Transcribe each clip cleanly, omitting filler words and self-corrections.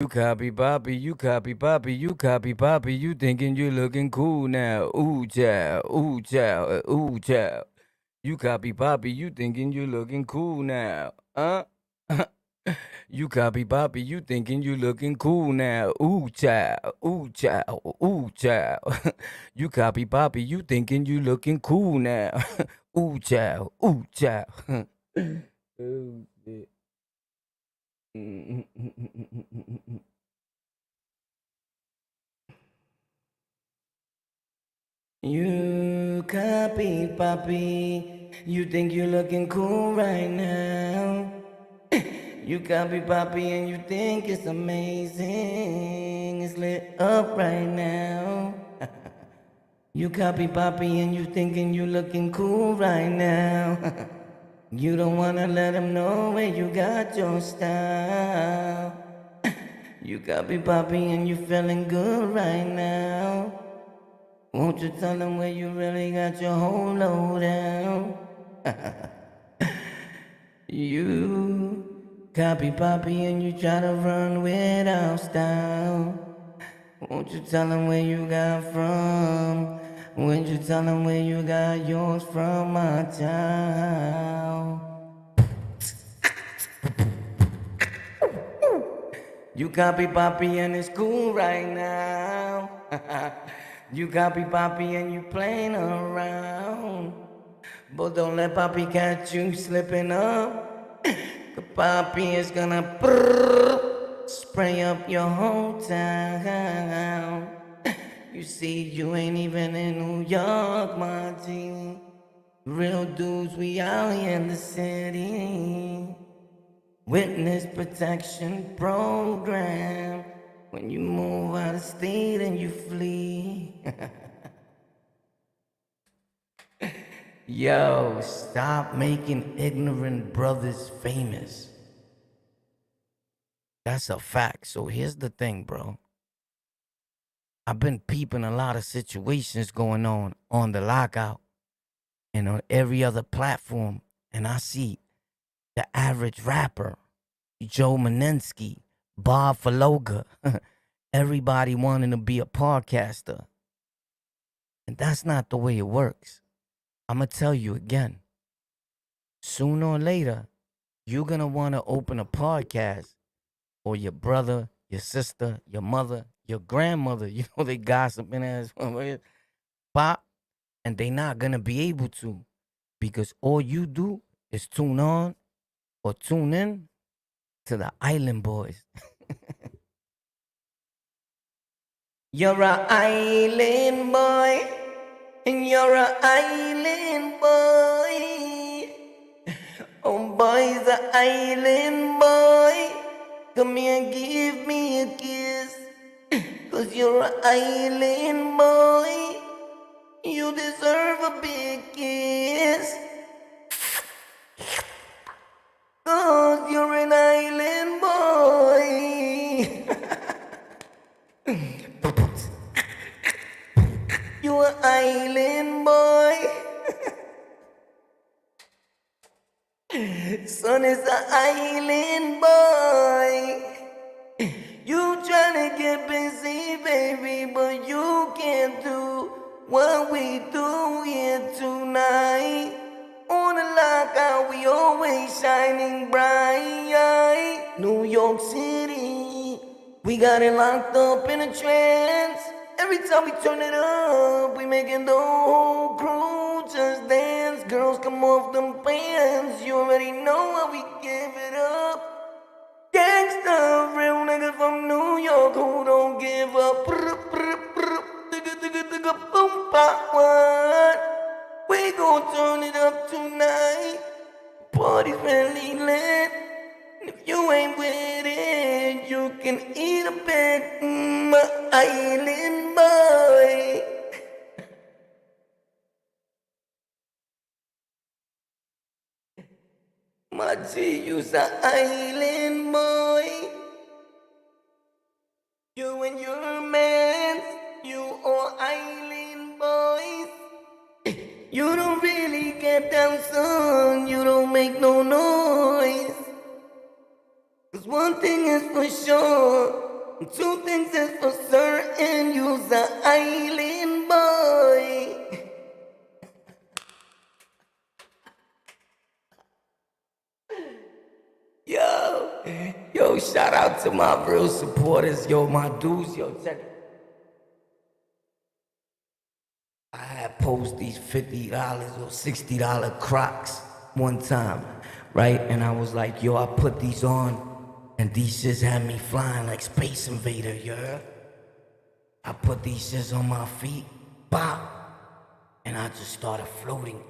You copy Bobby, you copy Bobby, you copy Bobby, you thinking you looking cool now. Ooh, child, ooh, child, ooh, child. You copy Bobby, you thinking you looking cool now. Huh? You copy Bobby, you thinking you looking cool now. Ooh, child, ooh, child, ooh, child. You copy Bobby, you thinking you looking cool now. Ooh, child, ooh, child. Oh, shit. You copy, Poppy. You think you're looking cool right now. You copy, Poppy, and you think it's amazing. It's lit up right now. You copy, Poppy, and you thinking you looking cool right now. You don't wanna let them know where you got your style. You copy, Poppy, and you feeling good right now. Won't you tell them where you really got your whole load down? You copy Poppy and you try to run without style. Won't you tell them where you got from? Won't you tell them where you got yours from, my child? You copy Poppy and it's cool right now. You copy Poppy and you playing around. But don't let Poppy catch you slipping up. 'Cause Poppy is gonna spray up your whole town. You see, you ain't even in New York, my G. Real dudes, we out here in the city. Witness protection program. When you move out of state and you flee. Yo, stop making ignorant brothers famous. That's a fact. So here's the thing, bro. I've been peeping a lot of situations going on the lockout and on every other platform. And I see the average rapper, Joe Manensky, Bob Faloga, everybody wanting to be a podcaster. And that's not the way it works. I'm going to tell you again. Sooner or later, you're going to want to open a podcast, or your brother, your sister, your mother, your grandmother, they gossiping as pop, and they not going to be able to, because all you do is tune on or tune in to the Island Boys. You're a island boy, and you're a island boy. Oh, boy's a island boy. Come here, give me a kiss. 'Cause you're an island boy. You deserve a big kiss. 'Cause you're an island boy. You're an island boy. Son is an island boy. You tryna get busy, baby, but you can't do what we do here tonight. On the lockout, we always shining bright. New York City, we got it locked up in a trance. Every time we turn it up, we making the whole crew just dance. Girls come off them pants, you already know how we give it up. Gangsta, real nigga from New York who don't give up. Boom, pop, what? We gon' turn it up tonight. Party's really lit. If you ain't with it, you can eat a bit. My island boy. My G, you's an island boy. You and your man, you are island boys. You don't really get down, son. You don't make no noise. 'Cause one thing is for sure, Two things is for certain, you's an island boy. Yo, shout out to my real supporters, yo, my dudes, yo, check it. I had posted these $50 or $60 Crocs one time, right? And I was like, yo, I put these on, and these shits had me flying like Space Invader, you heard? I put these shits on my feet, bop, and I just started floating.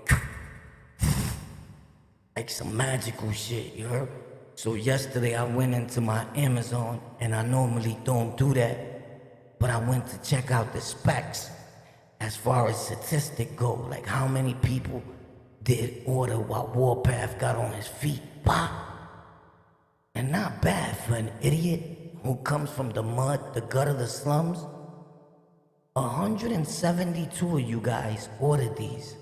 Like some magical shit, you heard? So yesterday I went into my Amazon, and I normally don't do that, but I went to check out the specs as far as statistics go, like how many people did order what Warpath got on his feet, pop. And not bad for an idiot who comes from the mud, the gutter, the slums. 172 of you guys ordered these.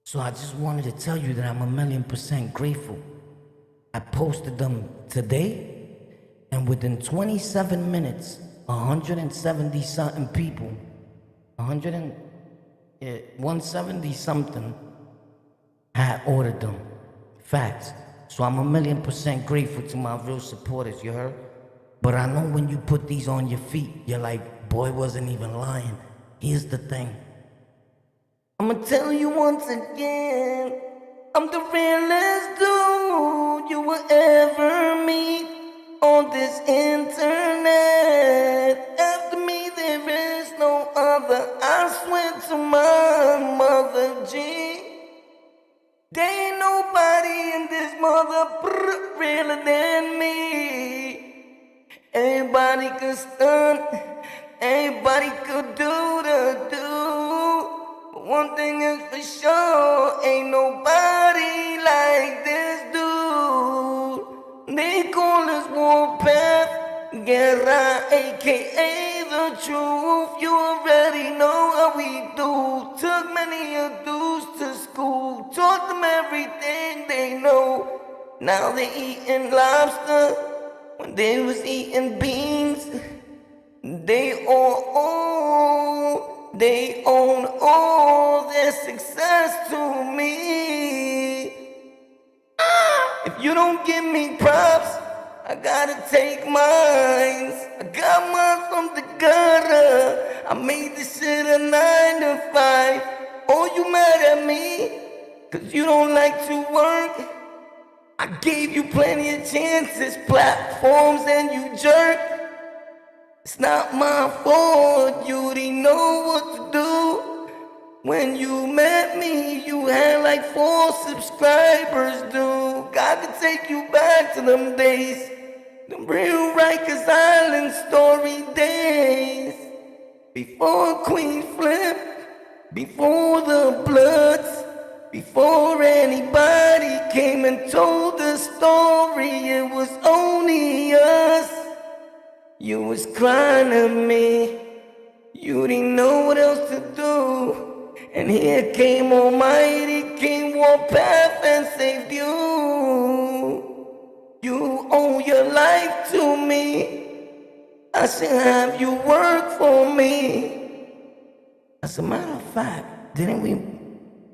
So I just wanted to tell you that I'm 1,000,000% grateful. I posted them today, and within 27 minutes, 170 something people, 170 something had ordered them. Facts. So I'm 1,000,000% grateful to my real supporters, you heard? But I know when you put these on your feet, you're like, boy, wasn't even lying. Here's the thing. I'ma tell you once again, I'm the realest dude you will ever meet on this internet. After me there is no other, I swear to my mother G. There ain't nobody in this mother realer than me. Everybody could stunt, everybody could do the do. One thing is for sure, ain't nobody like this dude. They call us Warpath, Guerra, aka the truth. You already know how we do. Took many of dudes to school, taught them everything they know. Now they eating lobster when they was eating beans. They own all their success to me. If you don't give me props, I gotta take mines. I got mine from the gutter. I made this shit a 9 to 5. Oh, you mad at me? Cause you don't like to work? I gave you plenty of chances, platforms, and you jerked. It's not my fault, you didn't know what to do. When you met me, you had like 4 subscribers, dude. God could take you back to them days, them real Rikers Island story days. Before Queen Flip, before the Bloods, before anybody came and told the story, it was only us. You was crying at me, you didn't know what else to do. And here came Almighty, King Warpath and saved you. You owe your life to me. I should have you work for me. As a matter of fact, didn't we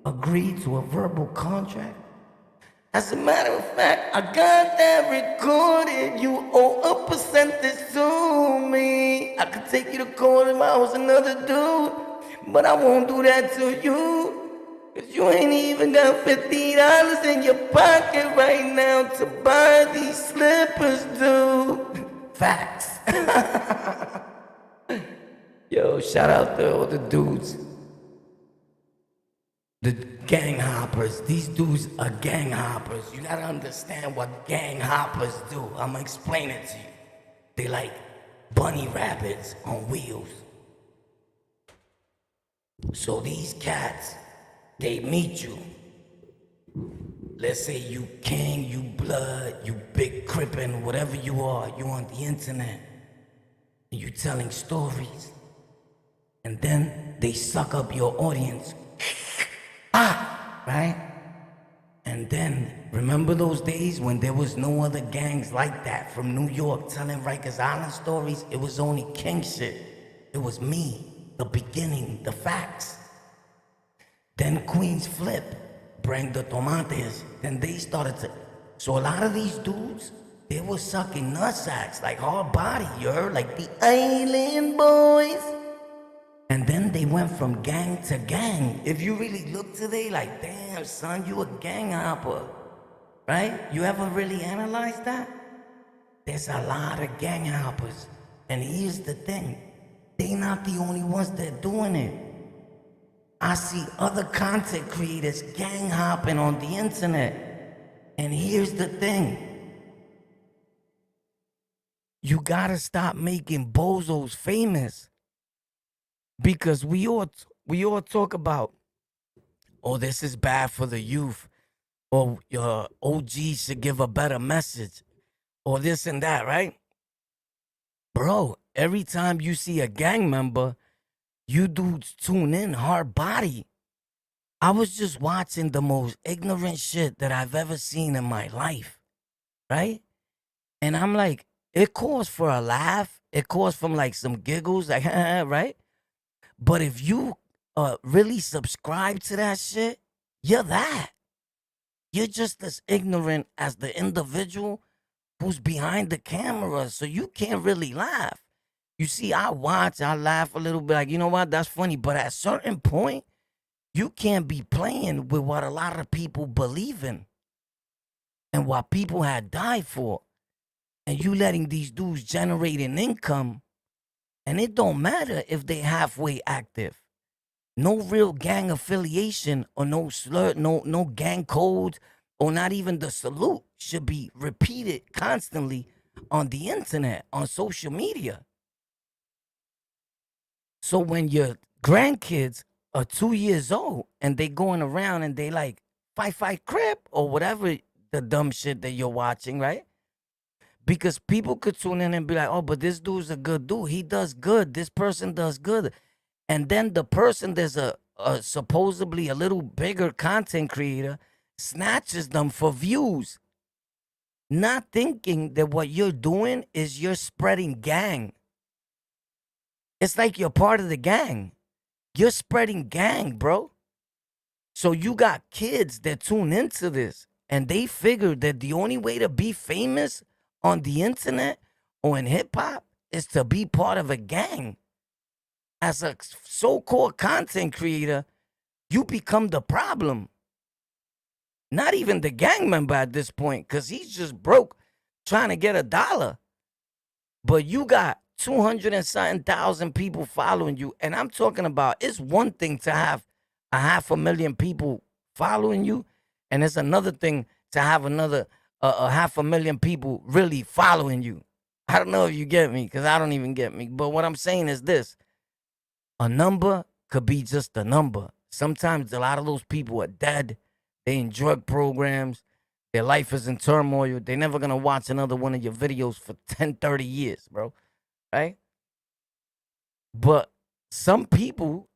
agree to a verbal contract? As a matter of fact, I got that recorded. You owe a percentage to me. I could take you to court if I was another dude, but I won't do that to you. Cause you ain't even got $50 in your pocket right now to buy these slippers, dude. Facts. Yo, shout out to all the dudes. The gang hoppers. These dudes are gang hoppers. You gotta understand what gang hoppers do. I'ma explain it to you. They like bunny rabbits on wheels. So these cats, they meet you. Let's say you king, you blood, you big crippin', whatever you are, you on the internet. And you telling stories. And then they suck up your audience. Right? And then, remember those days when there was no other gangs like that from New York telling Rikers Island stories? It was only king shit. It was me, the beginning, the facts. Then Queens flip, bring the tomates. Then they started to. So a lot of these dudes, they were sucking nutsacks, like hard body, you heard? Like the Island Boys. And then they went from gang to gang. If you really look today, like, damn, son, you a gang hopper, right? You ever really analyze that? There's a lot of gang hoppers. And here's the thing. They not the only ones that doing it. I see other content creators gang hopping on the internet. And here's the thing. You gotta stop making bozos famous. Because we all talk about, oh, this is bad for the youth, or your OG should give a better message, or this and that, right? Bro, every time you see a gang member, you dudes tune in hard body. I was just watching the most ignorant shit that I've ever seen in my life, right? And I'm like, it calls for a laugh. It calls from like some giggles, like, right? But if you really subscribe to that shit, you're that. You're just as ignorant as the individual who's behind the camera, so you can't really laugh. You see, I watch, I laugh a little bit, like, you know what, that's funny. But at a certain point, you can't be playing with what a lot of people believe in and what people had died for. And you letting these dudes generate an income, and it don't matter if they halfway active. No real gang affiliation or no slur, no gang codes, or not even the salute should be repeated constantly on the internet, on social media. So when your grandkids are 2 years old and they going around and they like fight crip or whatever the dumb shit that you're watching, right? Because people could tune in and be like, oh, but this dude's a good dude. He does good. This person does good. And then the person that's a supposedly a little bigger content creator snatches them for views, not thinking that what you're doing is you're spreading gang. It's like you're part of the gang. You're spreading gang, bro. So you got kids that tune into this and they figure that the only way to be famous on the internet or in hip hop is to be part of a gang. As a so-called content creator, you become the problem. Not even the gang member at this point, because he's just broke trying to get $1. But you got 200 and something thousand people following you. And I'm talking about, it's one thing to have 500,000 people following you. And it's another thing to have another 500,000 people really following you. I don't know if you get me, because I don't even get me. But what I'm saying is this. A number could be just a number. Sometimes a lot of those people are dead. They in drug programs. Their life is in turmoil. They're never going to watch another one of your videos for 10, 30 years, bro. Right? But some people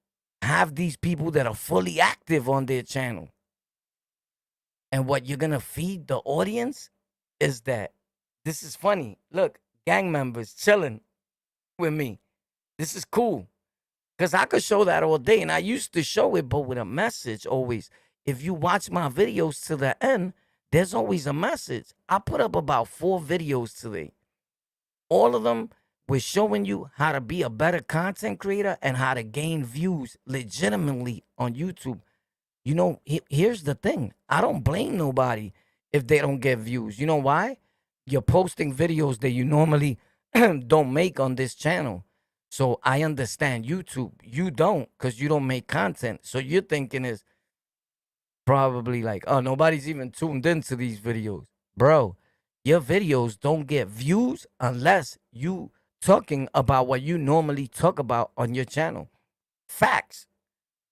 have these people that are fully active on their channel. And what you're going to feed the audience is that this is funny. Look, gang members chilling with me. This is cool. Because I could show that all day. And I used to show it, but with a message always. If you watch my videos to the end, there's always a message. I put up about 4 videos today. All of them were showing you how to be a better content creator and how to gain views legitimately on YouTube. You know, here's the thing. I don't blame nobody if they don't get views. You know why? You're posting videos that you normally don't make on this channel. So I understand YouTube. You don't, because you don't make content. So you're thinking is probably like, oh, nobody's even tuned into these videos. Bro, your videos don't get views unless you talking about what you normally talk about on your channel. Facts.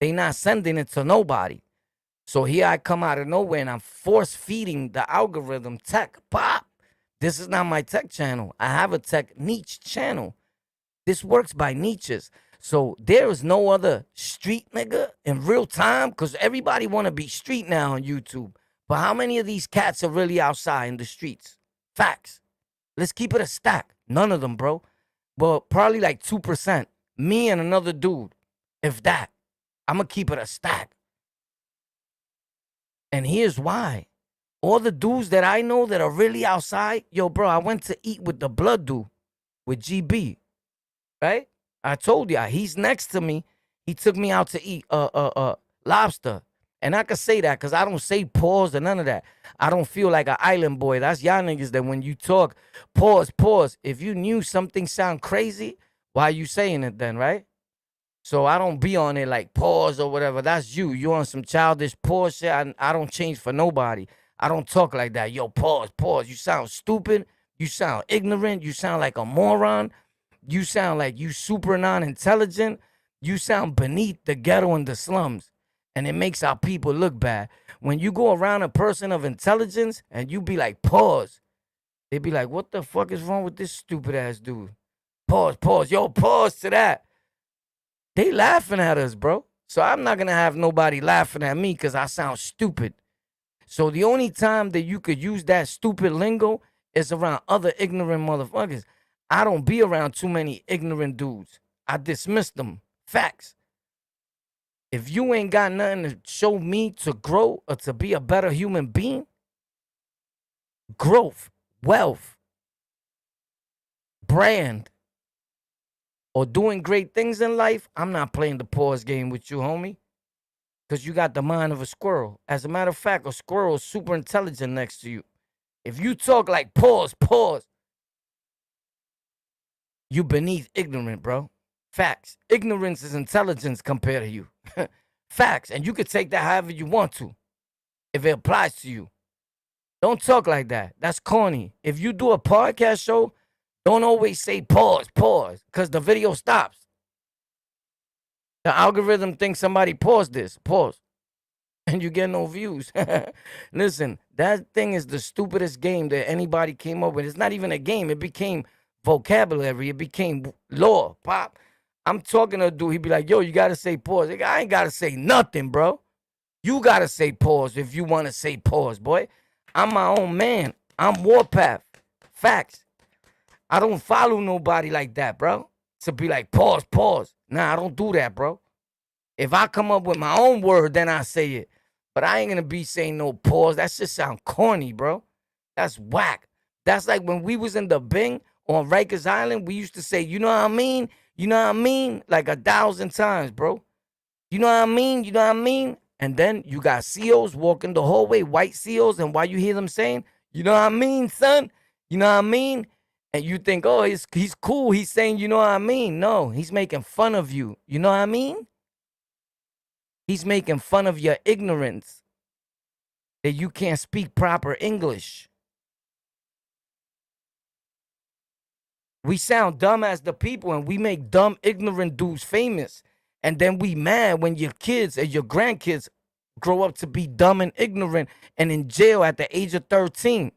They not sending it to nobody. So here I come out of nowhere and I'm force feeding the algorithm tech. Pop. This is not my tech channel. I have a tech niche channel. This works by niches. So there is no other street nigga in real time, because everybody want to be street now on YouTube. But how many of these cats are really outside in the streets? Facts. Let's keep it a stack. None of them, bro. Well, probably like 2%. Me and another dude. If that. I'm going to keep it a stack. And here's why. All the dudes that I know that are really outside, yo, bro, I went to eat with the blood dude, with GB, right? I told ya, he's next to me. He took me out to eat lobster. And I could say that because I don't say pause or none of that. I don't feel like an island boy. That's y'all niggas that when you talk, pause. If you knew something sound crazy, why you saying it then, right? So I don't be on it like pause or whatever. That's you. You on some childish pause shit. I don't change for nobody. I don't talk like that. Yo, pause. You sound stupid. You sound ignorant. You sound like a moron. You sound like you super non-intelligent. You sound beneath the ghetto and the slums. And it makes our people look bad. When you go around a person of intelligence and you be like, pause, they be like, what the fuck is wrong with this stupid ass dude? Pause. Yo, pause to that. They laughing at us, bro. So I'm not going to have nobody laughing at me because I sound stupid. So the only time that you could use that stupid lingo is around other ignorant motherfuckers. I don't be around too many ignorant dudes. I dismiss them. Facts. If you ain't got nothing to show me to grow or to be a better human being, growth, wealth, brand, or doing great things in life, I'm not playing the pause game with you, homie. Because you got the mind of a squirrel. As a matter of fact, a squirrel is super intelligent next to you. If you talk like pause, you beneath ignorant, bro. Facts. Ignorance is intelligence compared to you. Facts. And you could take that however you want to, if it applies to you. Don't talk like that. That's corny. If you do a podcast show, don't always say pause, because the video stops. The algorithm thinks somebody paused this, and you get no views. Listen, that thing is the stupidest game that anybody came up with. It's not even a game. It became vocabulary. It became law. Pop. I'm talking to a dude. He be like, yo, you got to say pause. I ain't got to say nothing, bro. You got to say pause if you want to say pause, boy. I'm my own man. I'm Warpath. Facts. I don't follow nobody like that, bro. To be like, pause. Nah, I don't do that, bro. If I come up with my own word, then I say it. But I ain't going to be saying no pause. That shit sound corny, bro. That's whack. That's like when we was in the Bing on Rikers Island, we used to say, you know what I mean? You know what I mean? Like 1,000 times, bro. You know what I mean? You know what I mean? And then you got CEOs walking the hallway, white CEOs, and why you hear them saying, you know what I mean, son? You know what I mean? And you think, oh, he's cool. He's saying, you know what I mean? No, he's making fun of you. You know what I mean? He's making fun of your ignorance, that you can't speak proper English. We sound dumb as the people, and we make dumb, ignorant dudes famous. And then we mad when your kids and your grandkids grow up to be dumb and ignorant and in jail at the age of 13.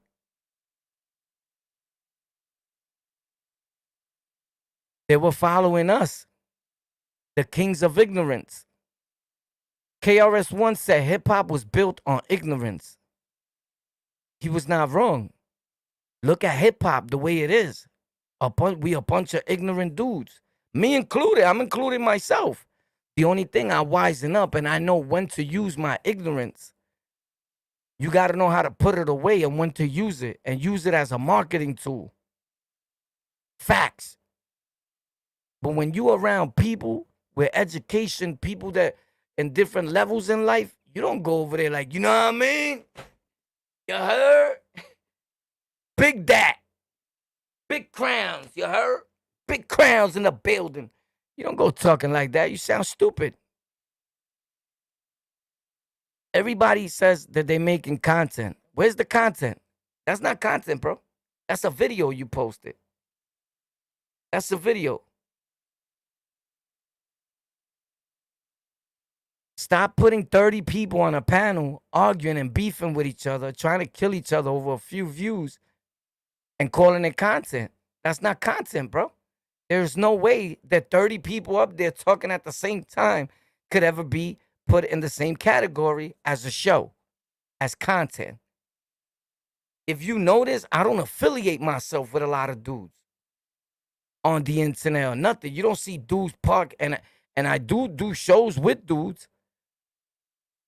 They were following us, the kings of ignorance. KRS once said hip-hop was built on ignorance. He was not wrong. Look at hip-hop the way it is. We a bunch of ignorant dudes. Me included. I'm including myself. The only thing I wisen up and I know when to use my ignorance. You got to know how to put it away and when to use it, and use it as a marketing tool. Facts. But when you around people with education, people that in different levels in life, you don't go over there like, you know what I mean? You heard? Big dat. Big crowns, you heard? Big crowns in the building. You don't go talking like that. You sound stupid. Everybody says that they're making content. Where's the content? That's not content, bro. That's a video you posted. That's a video. Stop putting 30 people on a panel arguing and beefing with each other, trying to kill each other over a few views and calling it content. That's not content, bro. There's no way that 30 people up there talking at the same time could ever be put in the same category as a show. as content. If you notice, I don't affiliate myself with a lot of dudes on the internet or nothing. You don't see dudes park, and I do shows with dudes,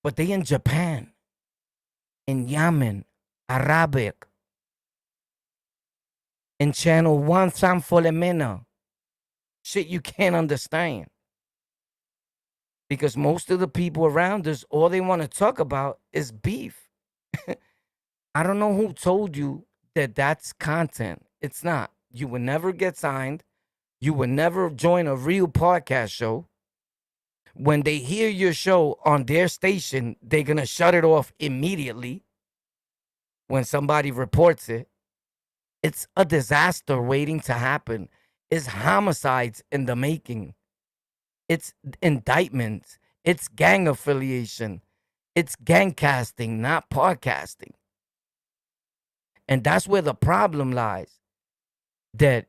but they in Japan, in Yemen, Arabic, in channel one Sam Folemena. Shit you can't understand. Because most of the people around us, all they want to talk about is beef. I don't know who told you that that's content. It's not. You will never get signed. You will never join a real podcast show. When they hear your show on their station, they're going to shut it off immediately when somebody reports it. It's a disaster waiting to happen. It's homicides in the making. It's indictments. It's gang affiliation. It's gang casting, not podcasting. And that's where the problem lies. That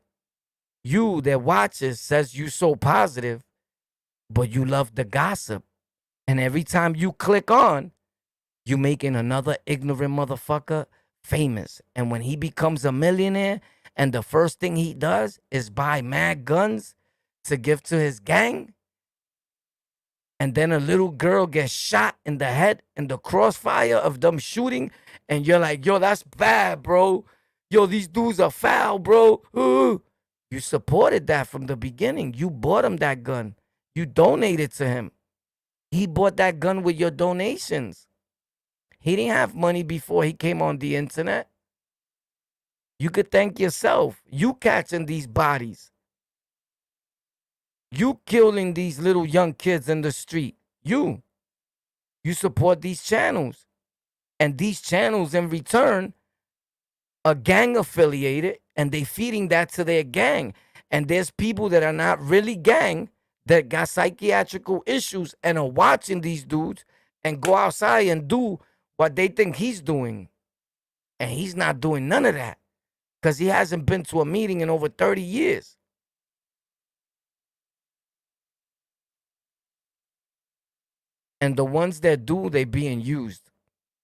you that watches says you so positive, but you love the gossip. And every time you click on, you making another ignorant motherfucker famous. And when he becomes a millionaire and the first thing he does is buy mad guns to give to his gang, and then a little girl gets shot in the head in the crossfire of them shooting, and you're like, yo, that's bad, bro. Yo, these dudes are foul, bro. Ooh. You supported that from the beginning. You bought him that gun. You donated to him. He bought that gun with your donations. He didn't have money before he came on the internet. You could thank yourself. You catching these bodies. You killing these little young kids in the street. You support these channels. And these channels in return are gang affiliated, and they feeding that to their gang. And there's people that are not really gang that got psychiatrical issues and are watching these dudes and go outside and do what they think he's doing. And he's not doing none of that because he hasn't been to a meeting in over 30 years. And the ones that do, they being used.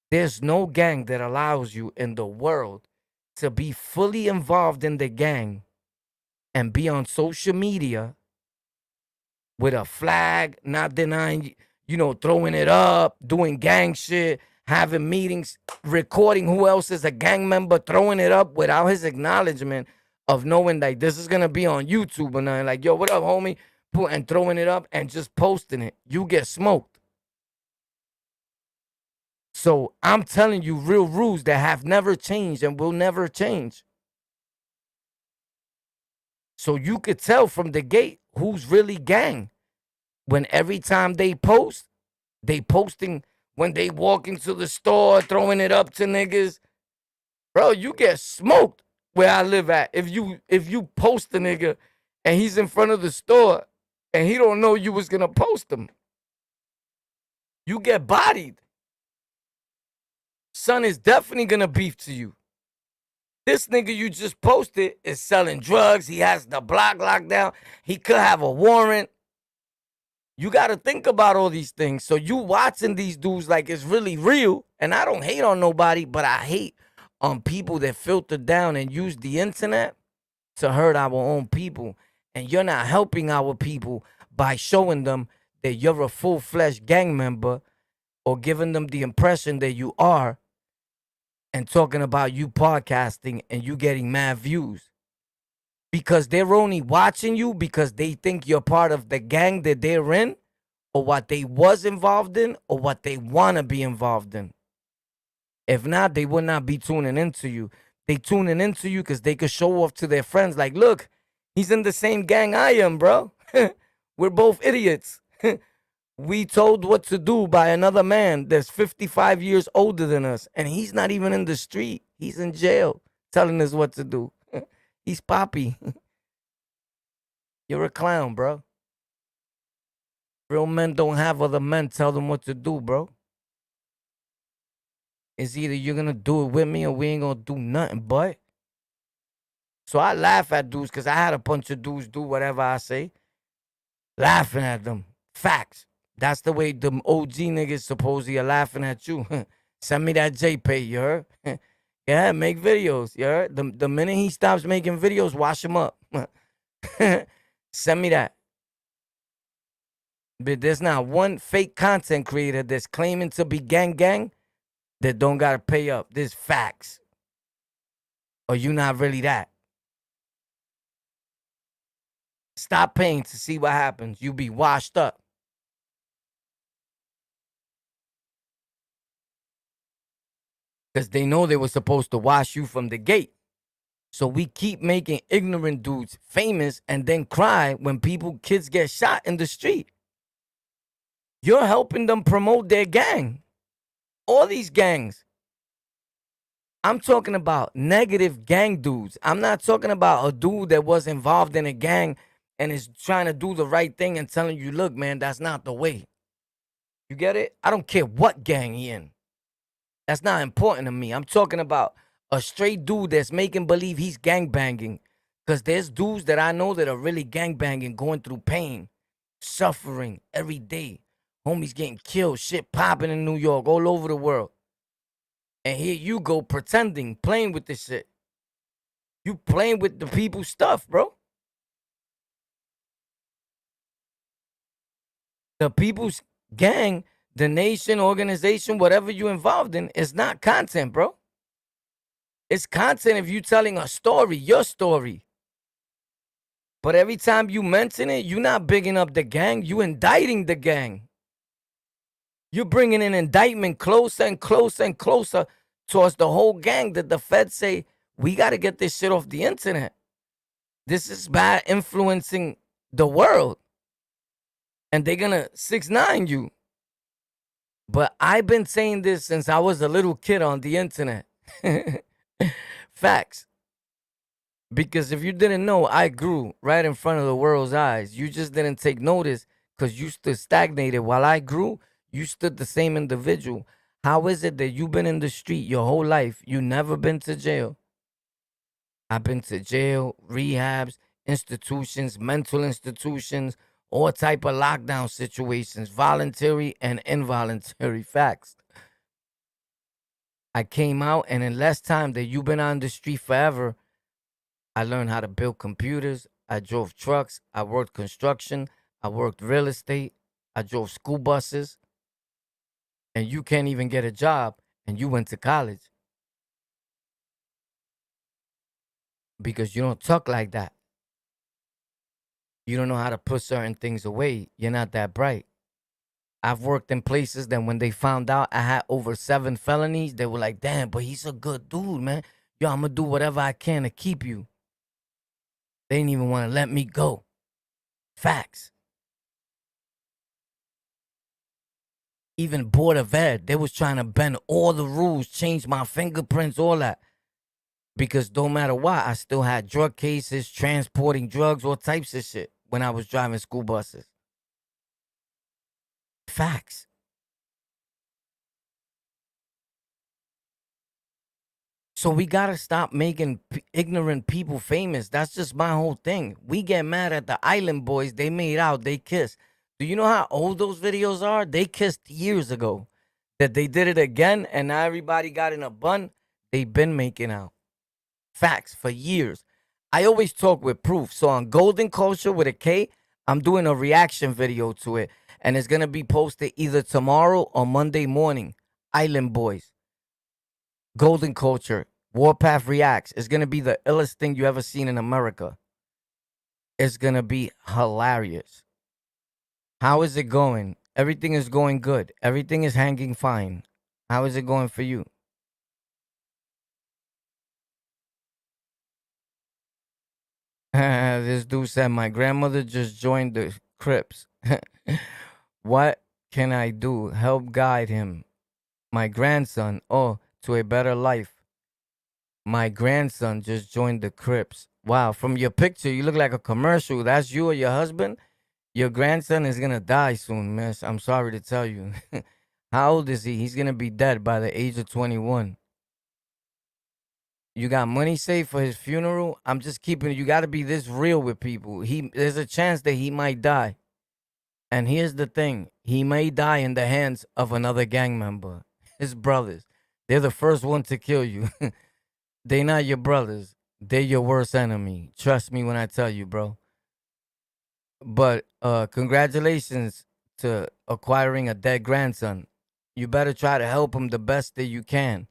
There's no gang that allows you in the world to be fully involved in the gang and be on social media with a flag, not denying, throwing it up, doing gang shit, having meetings, recording who else is a gang member, throwing it up without his acknowledgement of knowing that this is going to be on YouTube or nothing. Like, yo, what up, homie? And throwing it up and just posting it. You get smoked. So I'm telling you real rules that have never changed and will never change. So you could tell from the gate who's really gang. When every time they post, they posting when they walk into the store, throwing it up to niggas. Bro, you get smoked where I live at. If you post a nigga and he's in front of the store and he don't know you was gonna post him, you get bodied. Son is definitely gonna beef to you. This nigga you just posted is selling drugs. He has the block locked down. He could have a warrant. You got to think about all these things. So you watching these dudes like it's really real. And I don't hate on nobody, but I hate on people that filter down and use the internet to hurt our own people. And you're not helping our people by showing them that you're a full-fledged gang member or giving them the impression that you are and talking about you podcasting and you getting mad views. Because they're only watching you because they think you're part of the gang that they're in or what they was involved in or what they want to be involved in. If not, they would not be tuning into you. They tuning into you because they could show off to their friends like, look, he's in the same gang I am, bro. We're both idiots. We told what to do by another man that's 55 years older than us, and he's not even in the street. He's in jail telling us what to do. He's Poppy. You're a clown, bro. Real men don't have other men tell them what to do, bro. It's either you're going to do it with me or we ain't going to do nothing, but. So I laugh at dudes because I had a bunch of dudes do whatever I say. Laughing at them. Facts. That's the way them OG niggas supposedly are laughing at you. Send me that JPay, you heard? Yeah, make videos, you heard? The minute he stops making videos, wash him up. Send me that. But there's not one fake content creator that's claiming to be gang that don't gotta pay up. There's facts. Or you not really that. Stop paying to see what happens. You be washed up. Because they know they were supposed to wash you from the gate. So we keep making ignorant dudes famous and then cry when kids get shot in the street. You're helping them promote their gang. All these gangs. I'm talking about negative gang dudes. I'm not talking about a dude that was involved in a gang and is trying to do the right thing and telling you, look, man, that's not the way. You get it? I don't care what gang he in. That's not important to me. I'm talking about a straight dude that's making believe he's gang banging. Because there's dudes that I know that are really gang banging, going through pain, suffering every day. Homies getting killed, shit popping in New York, all over the world. And here you go pretending, playing with this shit. You playing with the people's stuff, bro. The people's gang, the nation, organization, whatever you involved in, is not content, bro. It's content if you telling a story, your story. But every time you mention it, you're not bigging up the gang. You indicting the gang. You're bringing an indictment closer and closer and closer towards the whole gang that the feds say, we got to get this shit off the internet. This is bad influencing the world. And they're going to 6ix9ine you. But I've been saying this since I was a little kid on the internet. Facts. Because if you didn't know, I grew right in front of the world's eyes. You just didn't take notice because you stood stagnated. While I grew, you stood the same individual. How is it that you've been in the street your whole life? You never been to jail? I've been to jail, rehabs, institutions, mental institutions, all type of lockdown situations, voluntary and involuntary. Facts. I came out, and in less time that you've been on the street forever, I learned how to build computers. I drove trucks. I worked construction. I worked real estate. I drove school buses. And you can't even get a job, and you went to college. Because you don't talk like that. You don't know how to put certain things away. You're not that bright. I've worked in places that when they found out I had over 7 felonies, they were like, damn, but he's a good dude, man. Yo, I'm going to do whatever I can to keep you. They didn't even want to let me go. Facts. Even Board of Ed, they was trying to bend all the rules, change my fingerprints, all that. Because no matter what, I still had drug cases, transporting drugs, all types of shit when I was driving school buses. Facts. So we got to stop making ignorant people famous. That's just my whole thing. We get mad at the Island Boys. They made out. They kissed. Do you know how old those videos are? They kissed years ago. That they did it again, and now everybody got in a bun. They've been making out. Facts for years. I always talk with proof. So on Golden Culture with a K, I'm doing a reaction video to it. And it's going to be posted either tomorrow or Monday morning. Island Boys. Golden Culture, Warpath Reacts. It's going to be the illest thing you ever seen in America. It's going to be hilarious. How is it going? Everything is going good. Everything is hanging fine. How is it going for you? This dude said, my grandmother just joined the Crips. What can I do? Help guide him. My grandson. Oh, to a better life. My grandson just joined the Crips. Wow, from your picture, you look like a commercial. That's you or your husband? Your grandson is going to die soon, miss. I'm sorry to tell you. How old is he? He's going to be dead by the age of 21. You got money saved for his funeral? I'm just keeping it. You got to be this real with people. There's a chance that he might die. And here's the thing. He may die in the hands of another gang member. His brothers. They're the first one to kill you. They not your brothers. They're your worst enemy. Trust me when I tell you, bro. But congratulations to acquiring a dead grandson. You better try to help him the best that you can.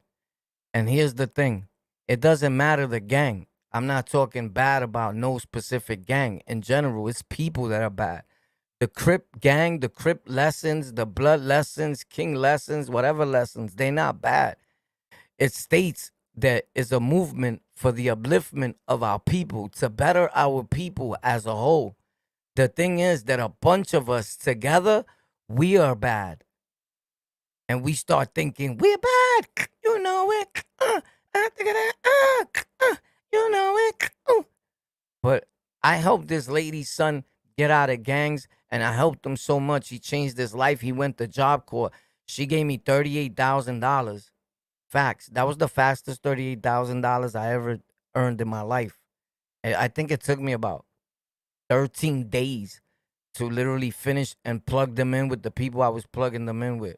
And here's the thing. It doesn't matter the gang. I'm not talking bad about no specific gang. In general, it's people that are bad. The Crip gang, the Crip lessons, the blood lessons, King lessons, whatever lessons, they're not bad. It states that it's a movement for the upliftment of our people to better our people as a whole. The thing is that a bunch of us together, we are bad. And we start thinking, we're bad. You know it. You know it. But I helped this lady's son get out of gangs, and I helped him so much. He changed his life. He went to Job Corps. She gave me $38,000. Facts. That was the fastest $38,000 I ever earned in my life. I think it took me about 13 days to literally finish and plug them in with the people I was plugging them in with.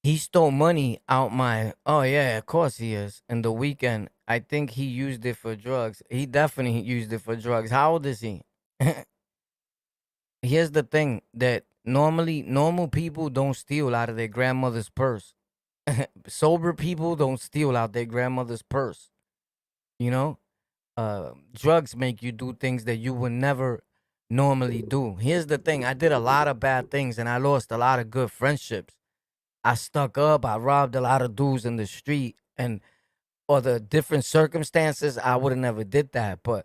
He stole money out my. Oh yeah, of course he is. In the weekend, I think he used it for drugs. He definitely used it for drugs. How old is he? Here's the thing that normally normal people don't steal out of their grandmother's purse. Sober people don't steal out their grandmother's purse. You know, drugs make you do things that you would never normally do. Here's the thing: I did a lot of bad things, and I lost a lot of good friendships. I stuck up. I robbed a lot of dudes in the street, and or the different circumstances, I would have never did that. But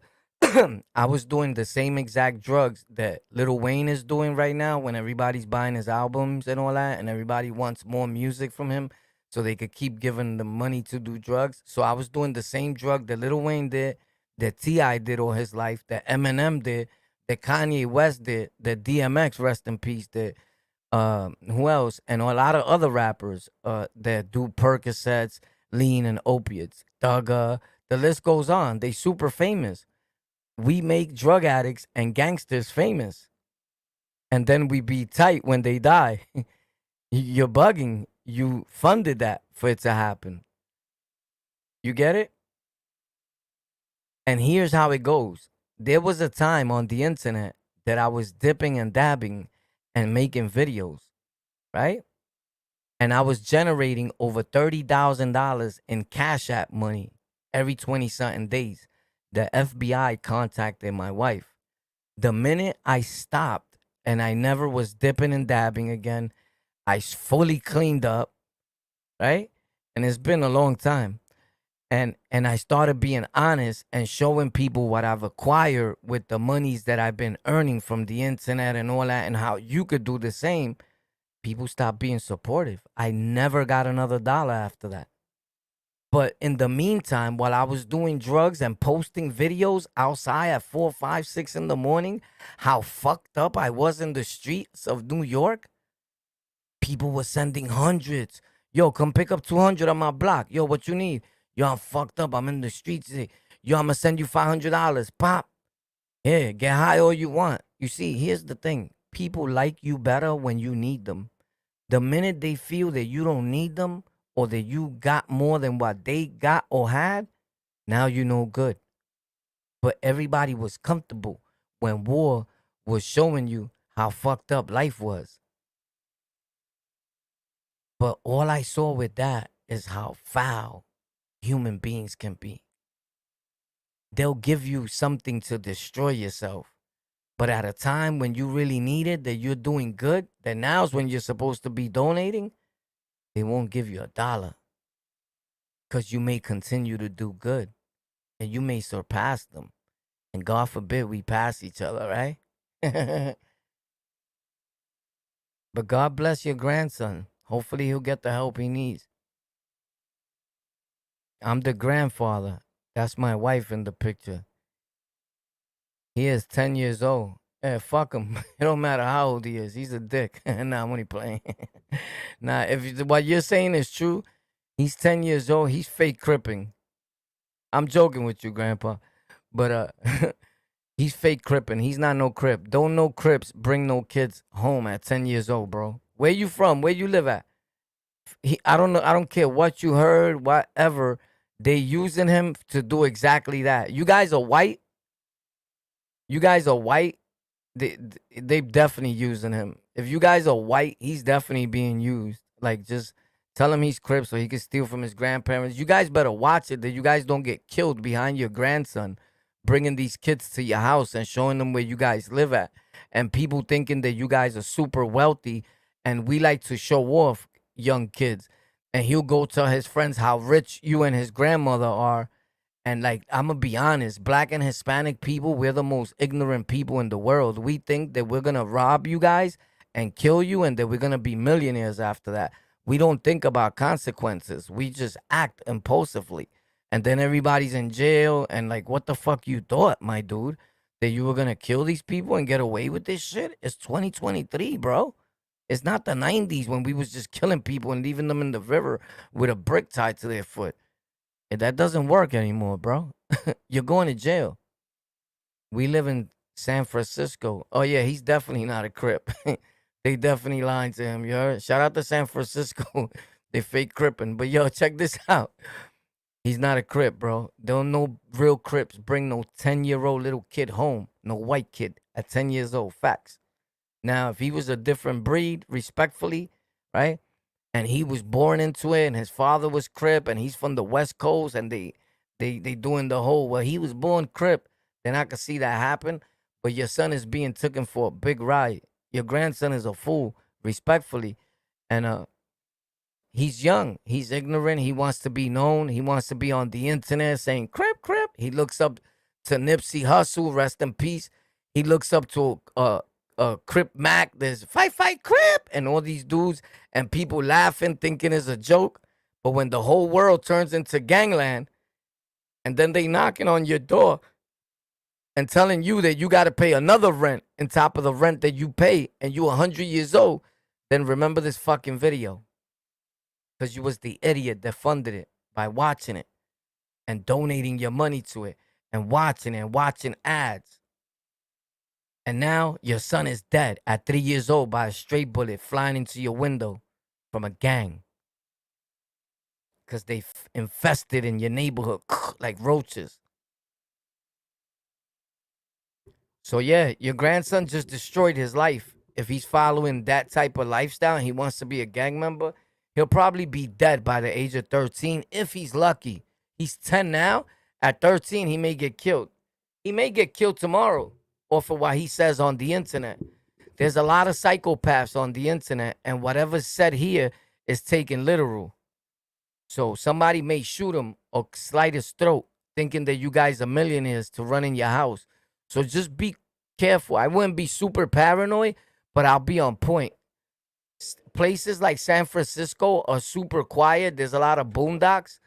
I was doing the same exact drugs that Lil Wayne is doing right now when everybody's buying his albums and all that, and everybody wants more music from him so they could keep giving them money to do drugs. So I was doing the same drug that Lil Wayne did, that T.I. did all his life, that Eminem did, that Kanye West did, that DMX, rest in peace, did. Who else? And a lot of other rappers that do Percocets, lean, and opiates. Thugger, the list goes on. They super famous. We make drug addicts and gangsters famous, and then we be tight when they die. You're bugging. You funded that for it to happen. You get it? And here's how it goes. There was a time on the internet that I was dipping and dabbing and making videos, right? And I was generating over $30,000 in Cash App money every 20 something days. The FBI contacted my wife. The minute I stopped and I never was dipping and dabbing again, I fully cleaned up, right? And it's been a long time. And I started being honest and showing people what I've acquired with the monies that I've been earning from the internet and all that, and how you could do the same. People stopped being supportive. I never got another dollar after that. But in the meantime, while I was doing drugs and posting videos outside at 4, 5, 6 in the morning, how fucked up I was in the streets of New York, people were sending hundreds. Yo, come pick up 200 on my block. Yo, what you need? Yo, I'm fucked up. I'm in the streets. Yo, I'm going to send you $500. Pop. Yeah, get high all you want. You see, here's the thing. People like you better when you need them. The minute they feel that you don't need them or that you got more than what they got or had, now you know good. But everybody was comfortable when war was showing you how fucked up life was. But all I saw with that is how foul human beings can be. They'll give you something to destroy yourself. But at a time when you really need it, that you're doing good, that now's when you're supposed to be donating, they won't give you a dollar. Because you may continue to do good and you may surpass them. And God forbid we pass each other, right? But God bless your grandson. Hopefully he'll get the help he needs. I'm the grandfather. That's my wife in the picture. He is 10 years old. Yeah, fuck him. It don't matter how old he is. He's a dick. Nah, I'm only playing. Nah, if what you're saying is true, he's 10 years old. He's fake cripping. I'm joking with you, Grandpa. But he's fake cripping. He's not no crip. Don't no crips bring no kids home at 10 years old, bro. Where you from? Where you live at? I don't know. I don't care what you heard, whatever. They using him to do exactly that. You guys are white. You guys are white. They definitely using him. If you guys are white, he's definitely being used. Like, just tell him he's Crip so he can steal from his grandparents. You guys better watch it that you guys don't get killed behind your grandson, bringing these kids to your house and showing them where you guys live at, and people thinking that you guys are super wealthy, and we like to show off young kids. And he'll go tell his friends how rich you and his grandmother are, and like, I'm gonna be honest, black and Hispanic people, we're the most ignorant people in the world. We think that we're gonna rob you guys and kill you and that we're gonna be millionaires after that. We don't think about consequences. We just act impulsively. And then everybody's in jail, and like, what the fuck you thought, my dude? That you were gonna kill these people and get away with this shit? It's 2023, bro. It's not the 90s when we was just killing people and leaving them in the river with a brick tied to their foot. That doesn't work anymore, bro. You're going to jail. We live in San Francisco. Oh yeah, he's definitely not a Crip. They definitely lying to him. You heard? Shout out to San Francisco. They fake cripping. But yo, check this out. He's not a Crip, bro. Don't no real Crips bring no 10-year-old little kid home. No white kid at 10 years old. Facts. Now, if he was a different breed, respectfully, right? And he was born into it, and his father was Crip, and he's from the West Coast, and they doing the whole, well, he was born Crip, then I could see that happen. But your son is being taken for a big ride. Your grandson is a fool, respectfully. And he's young, he's ignorant, he wants to be known, he wants to be on the internet saying Crip, Crip. He looks up to Nipsey Hussle, rest in peace. He looks up to Crip Mac, there's fight Crip, and all these dudes, and people laughing, thinking it's a joke. But when the whole world turns into gangland, and then they knocking on your door and telling you that you got to pay another rent on top of the rent that you pay, and you 100 years old, then remember this fucking video. Because you was the idiot that funded it by watching it and donating your money to it and watching ads. And now your son is dead at 3 years old by a stray bullet flying into your window from a gang. Because they infested in your neighborhood like roaches. So yeah, your grandson just destroyed his life. If he's following that type of lifestyle and he wants to be a gang member, he'll probably be dead by the age of 13 if he's lucky. He's 10 now. At 13, he may get killed. He may get killed tomorrow, or for what he says on the internet. There's a lot of psychopaths on the internet, and whatever's said here is taken literal. So somebody may shoot him or slit his throat, thinking that you guys are millionaires to run in your house. So just be careful. I wouldn't be super paranoid, but I'll be on point. Places like San Francisco are super quiet. There's a lot of boondocks,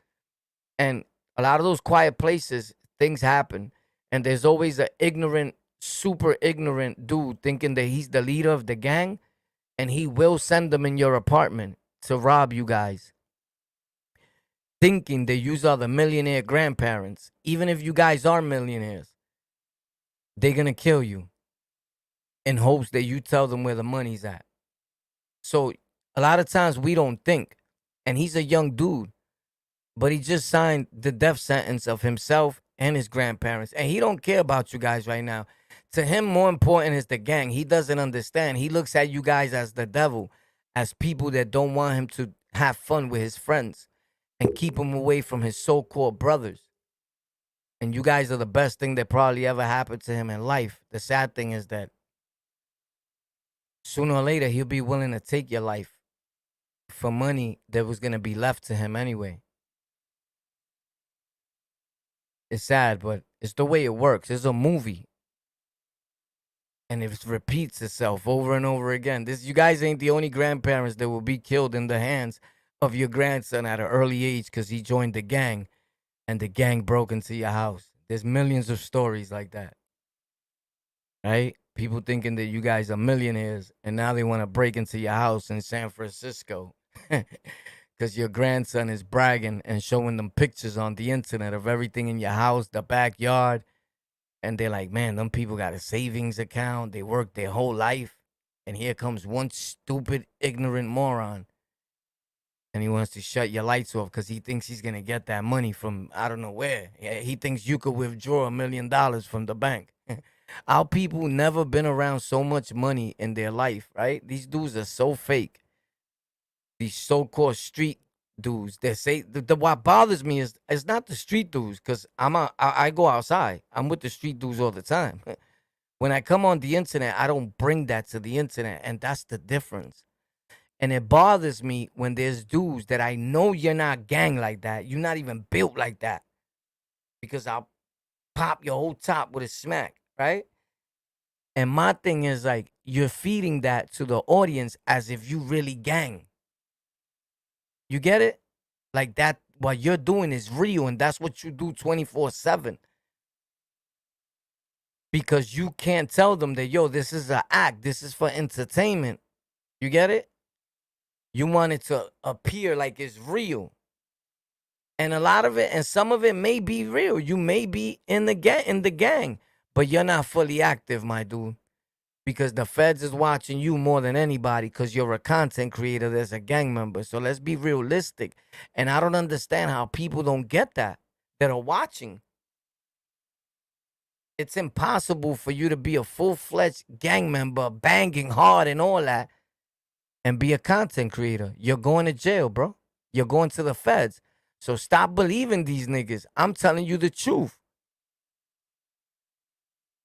and a lot of those quiet places, things happen. And there's always an ignorant, super ignorant dude thinking that he's the leader of the gang, and he will send them in your apartment to rob you guys, thinking that you are the millionaire grandparents. Even if you guys are millionaires, they're going to kill you in hopes that you tell them where the money's at. So a lot of times we don't think. And he's a young dude, but he just signed the death sentence of himself and his grandparents. And he don't care about you guys right now. To him, more important is the gang. He doesn't understand. He looks at you guys as the devil, as people that don't want him to have fun with his friends and keep him away from his so-called brothers. And you guys are the best thing that probably ever happened to him in life. The sad thing is that sooner or later, he'll be willing to take your life for money that was going to be left to him anyway. It's sad, but it's the way it works. It's a movie. And it repeats itself over and over again. You guys ain't the only grandparents that will be killed in the hands of your grandson at an early age because he joined the gang and the gang broke into your house. There's millions of stories like that. Right? People thinking that you guys are millionaires and now they want to break into your house in San Francisco because your grandson is bragging and showing them pictures on the internet of everything in your house, the backyard. And they're like, man, them people got a savings account. They worked their whole life. And here comes one stupid, ignorant moron and he wants to shut your lights off because he thinks he's gonna get that money from I don't know where. Yeah, he thinks you could withdraw $1 million from the bank. Our people never been around so much money in their life, right? These dudes are so fake. These so-called street dudes that say what bothers me is it's not the street dudes because I go outside. I'm with the street dudes all the time. When I come on the internet, I don't bring that to the internet, and that's the difference. And it bothers me when there's dudes that I know you're not gang like that. You're not even built like that. Because I'll pop your whole top with a smack, right? And my thing is like, you're feeding that to the audience as if you really gang. You get it? Like that, what you're doing is real, and that's what you do 24/7. Because you can't tell them that, yo, this is an act, this is for entertainment. You get it? You want it to appear like it's real. And a lot of it, and some of it may be real. You may be in the gang, but you're not fully active, my dude. Because the feds is watching you more than anybody because you're a content creator that's a gang member. So let's be realistic. And I don't understand how people don't get that are watching. It's impossible for you to be a full-fledged gang member, banging hard and all that, and be a content creator. You're going to jail, bro. You're going to the feds. So stop believing these niggas. I'm telling you the truth.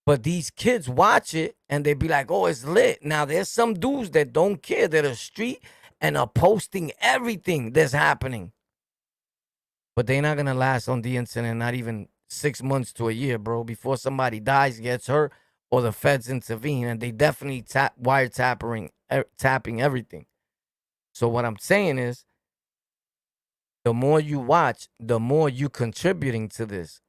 But these kids watch it and they be like, oh, it's lit. Now, there's some dudes that don't care, that are street and are posting everything that's happening. But they're not going to last on the internet, not even 6 months to a year, bro, before somebody dies, gets hurt, or the feds intervene. And they definitely tapping everything. So what I'm saying is, the more you watch, the more you contributing to this.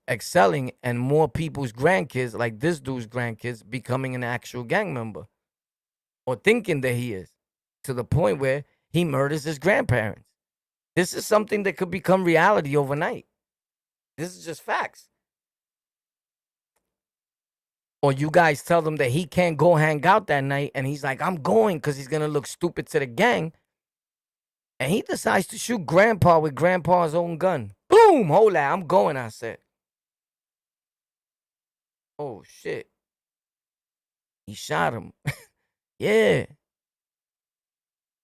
Excelling, and more people's grandkids, like this dude's grandkids, becoming an actual gang member or thinking that he is, to the point where he murders his grandparents. This is something that could become reality overnight. This is just facts. Or you guys tell them that he can't go hang out that night, and he's like, I'm going because he's going to look stupid to the gang. And he decides to shoot grandpa with grandpa's own gun. Boom! Hold that. I'm going, I said. Oh, shit. He shot him. Yeah.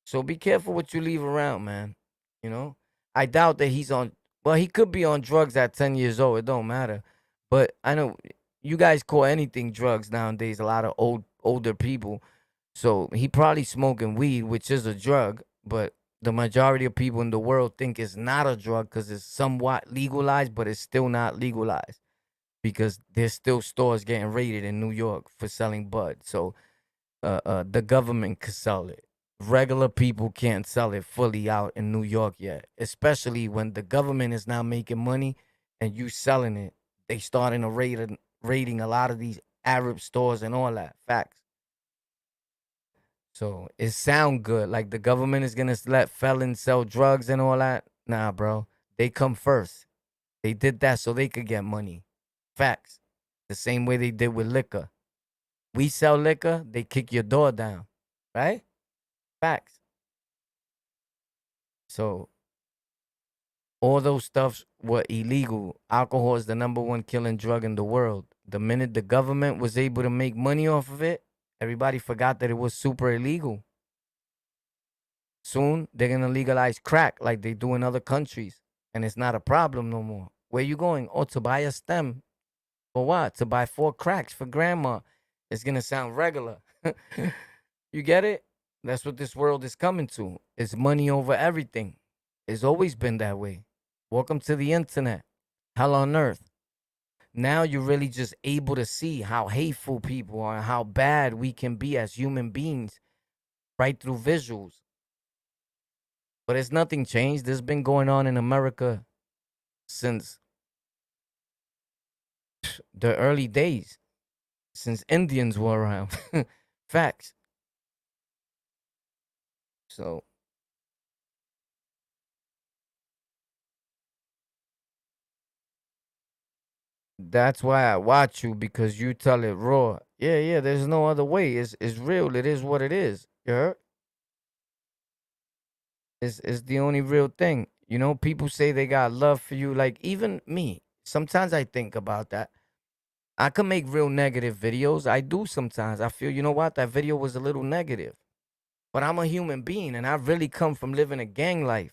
So be careful what you leave around, man. You know? I doubt that he's on, well, he could be on drugs at 10 years old. It don't matter. But I know you guys call anything drugs nowadays, a lot of older people. So he probably smoking weed, which is a drug, but the majority of people in the world think it's not a drug because it's somewhat legalized, but it's still not legalized because there's still stores getting raided in New York for selling bud. So the government could sell it. Regular people can't sell it fully out in New York yet, especially when the government is now making money and you selling it. They starting to raiding a lot of these Arab stores and all that. Facts. So it sound good, like the government is gonna let felons sell drugs and all that. Nah, bro, they come first. They did that so they could get money. Facts. The same way they did with liquor. We sell liquor, they kick your door down, right? Facts. So all those stuffs were illegal. Alcohol is the #1 killing drug in the world. The minute the government was able to make money off of it, everybody forgot that it was super illegal. Soon they're gonna legalize crack like they do in other countries, and it's not a problem no more. Where you going? Oh, to buy a stem. For what? To buy 4 cracks for grandma. It's gonna sound regular. You get it? That's what this world is coming to. It's money over everything. It's always been that way. Welcome to the internet. Hell on earth. Now you're really just able to see how hateful people are and how bad we can be as human beings right through visuals. But it's nothing changed. This has been going on in America since the early days, since Indians were around. Facts. So that's why I watch you, because you tell it raw. Yeah, yeah, there's no other way. It's real. It is what it is. You heard? Is the only real thing. You know, people say they got love for you. Like even me, sometimes I think about that. I can make real negative videos. I do sometimes. I feel, you know what, that video was a little negative. But I'm a human being and I really come from living a gang life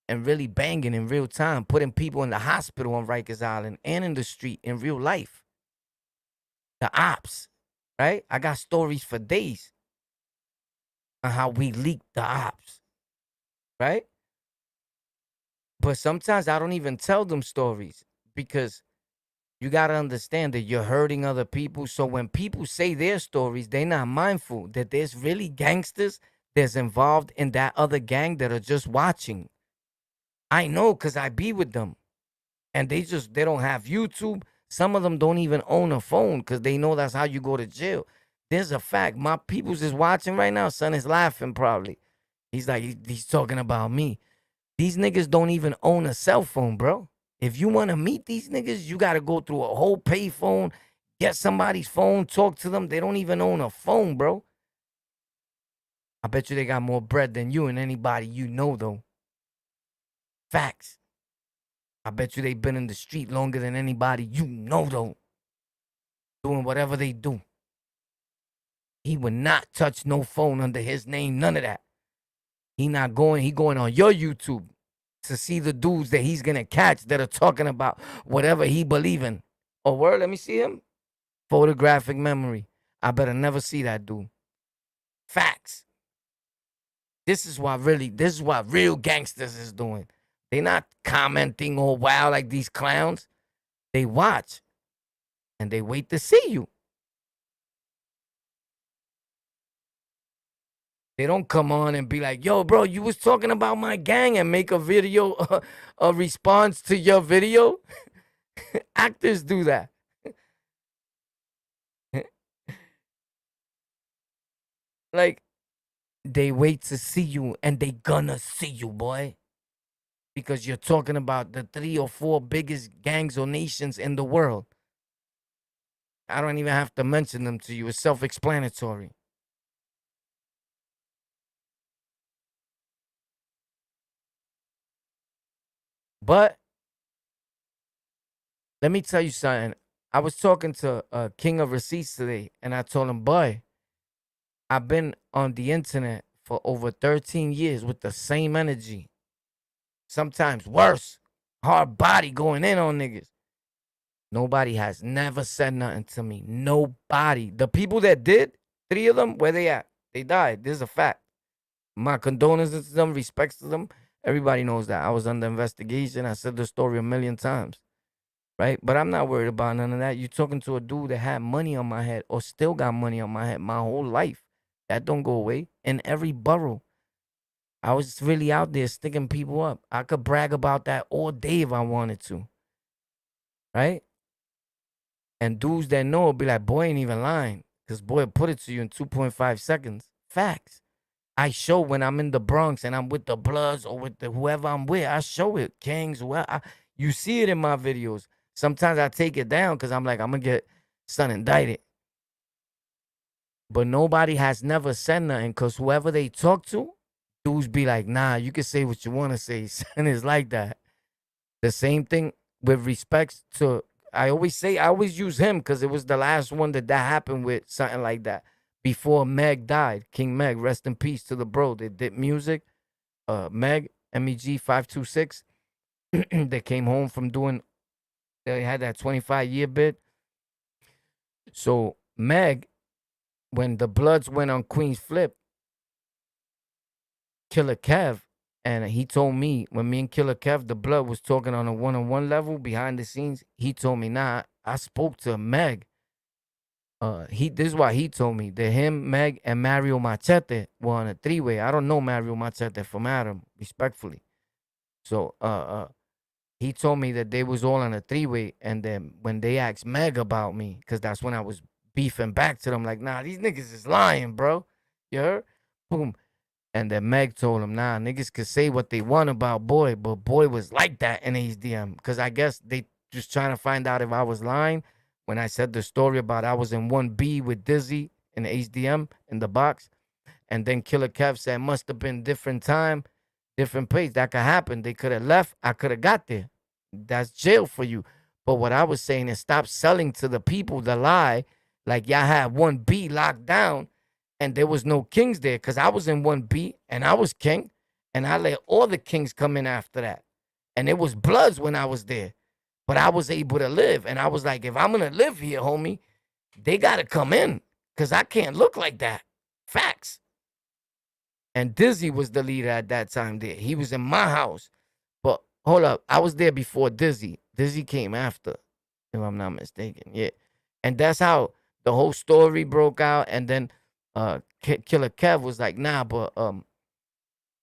and really banging in real time, putting people in the hospital on Rikers Island and in the street in real life. The ops, right? I got stories for days on how we leaked the ops, right? But sometimes I don't even tell them stories because you got to understand that you're hurting other people. So when people say their stories, they're not mindful that there's really gangsters that's involved in that other gang that are just watching. I know because I be with them and they don't have YouTube. Some of them don't even own a phone because they know that's how you go to jail. There's a fact. My people's is watching right now. Son is laughing probably. He's like, he's talking about me. These niggas don't even own a cell phone, bro. If you want to meet these niggas, you got to go through a whole pay phone, get somebody's phone, talk to them. They don't even own a phone, bro. I bet you they got more bread than you and anybody you know, though. Facts. I bet you they been in the street longer than anybody you know, though. Doing whatever they do. He would not touch no phone under his name, none of that. He going on your YouTube to see the dudes that he's gonna catch that are talking about whatever he believe in. Oh, word, let me see him. Photographic memory. I better never see that dude. Facts. This is what real gangsters is doing. They not commenting all wow like these clowns. They watch and they wait to see you. They don't come on and be like, yo, bro, you was talking about my gang and make a video, a response to your video. Actors do that. Like, they wait to see you and they gonna see you, boy. Because you're talking about the 3 or 4 biggest gangs or nations in the world. I don't even have to mention them to you. It's self-explanatory. But let me tell you something. I was talking to King of Receipts today, and I told him, boy, I've been on the internet for over 13 years with the same energy. Sometimes worse. Hard body going in on niggas. Nobody has never said nothing to me. Nobody. The people that did, 3 of them, where they at? They died. This is a fact. My condolences to them, respects to them. Everybody knows that. I was under investigation. I said the story a million times. Right? But I'm not worried about none of that. You're talking to a dude that had money on my head or still got money on my head my whole life. That don't go away. In every borough. I was really out there sticking people up. I could brag about that all day if I wanted to. Right? And dudes that know will be like, boy ain't even lying. Because boy put it to you in 2.5 seconds. Facts. I show when I'm in the Bronx and I'm with the Bloods or with the whoever I'm with. I show it. Kings, you see it in my videos. Sometimes I take it down because I'm like, I'm going to get son indicted. But nobody has never said nothing because whoever they talk to, dudes be like, nah, you can say what you want to say. And it's like that. The same thing with respects to, I always use him because it was the last one that happened with, something like that. Before Meg died, King Meg, rest in peace to the bro. They did music. Meg, MEG 526, they came home from doing, they had that 25-year bid. So Meg, when the Bloods went on Queen's Flip, Killer Kev, and he told me when me and Killer Kev, the Blood was talking on a one-on-one level behind the scenes, he told me, nah, I spoke to Meg. This is why he told me that him, Meg, and Mario Machete were on a 3-way. I don't know Mario Machete from Adam, respectfully. So he told me that they was all on a 3-way, and then when they asked Meg about me, because that's when I was beefing back to them, like, nah, these niggas is lying, bro. You heard? Boom. And then Meg told him, nah, niggas could say what they want about Boy, but Boy was like that in HDM. Because I guess they just trying to find out if I was lying when I said the story about I was in 1B with Dizzy in the HDM in the box. And then Killer Kev said, must have been different time. Different place. That could happen. They could have left. I could have got there. That's jail for you. But what I was saying is stop selling to the people the lie. Like y'all had 1B locked down and there was no kings there. Cause I was in 1B and I was king. And I let all the kings come in after that. And it was bloods when I was there. But I was able to live. And I was like, if I'm gonna live here, homie, they gotta come in. Cause I can't look like that. Facts. And Dizzy was the leader at that time there. He was in my house. But hold up, I was there before Dizzy. Dizzy came after, if I'm not mistaken. Yeah. And that's how the whole story broke out. And then Killer Kev was like, nah, but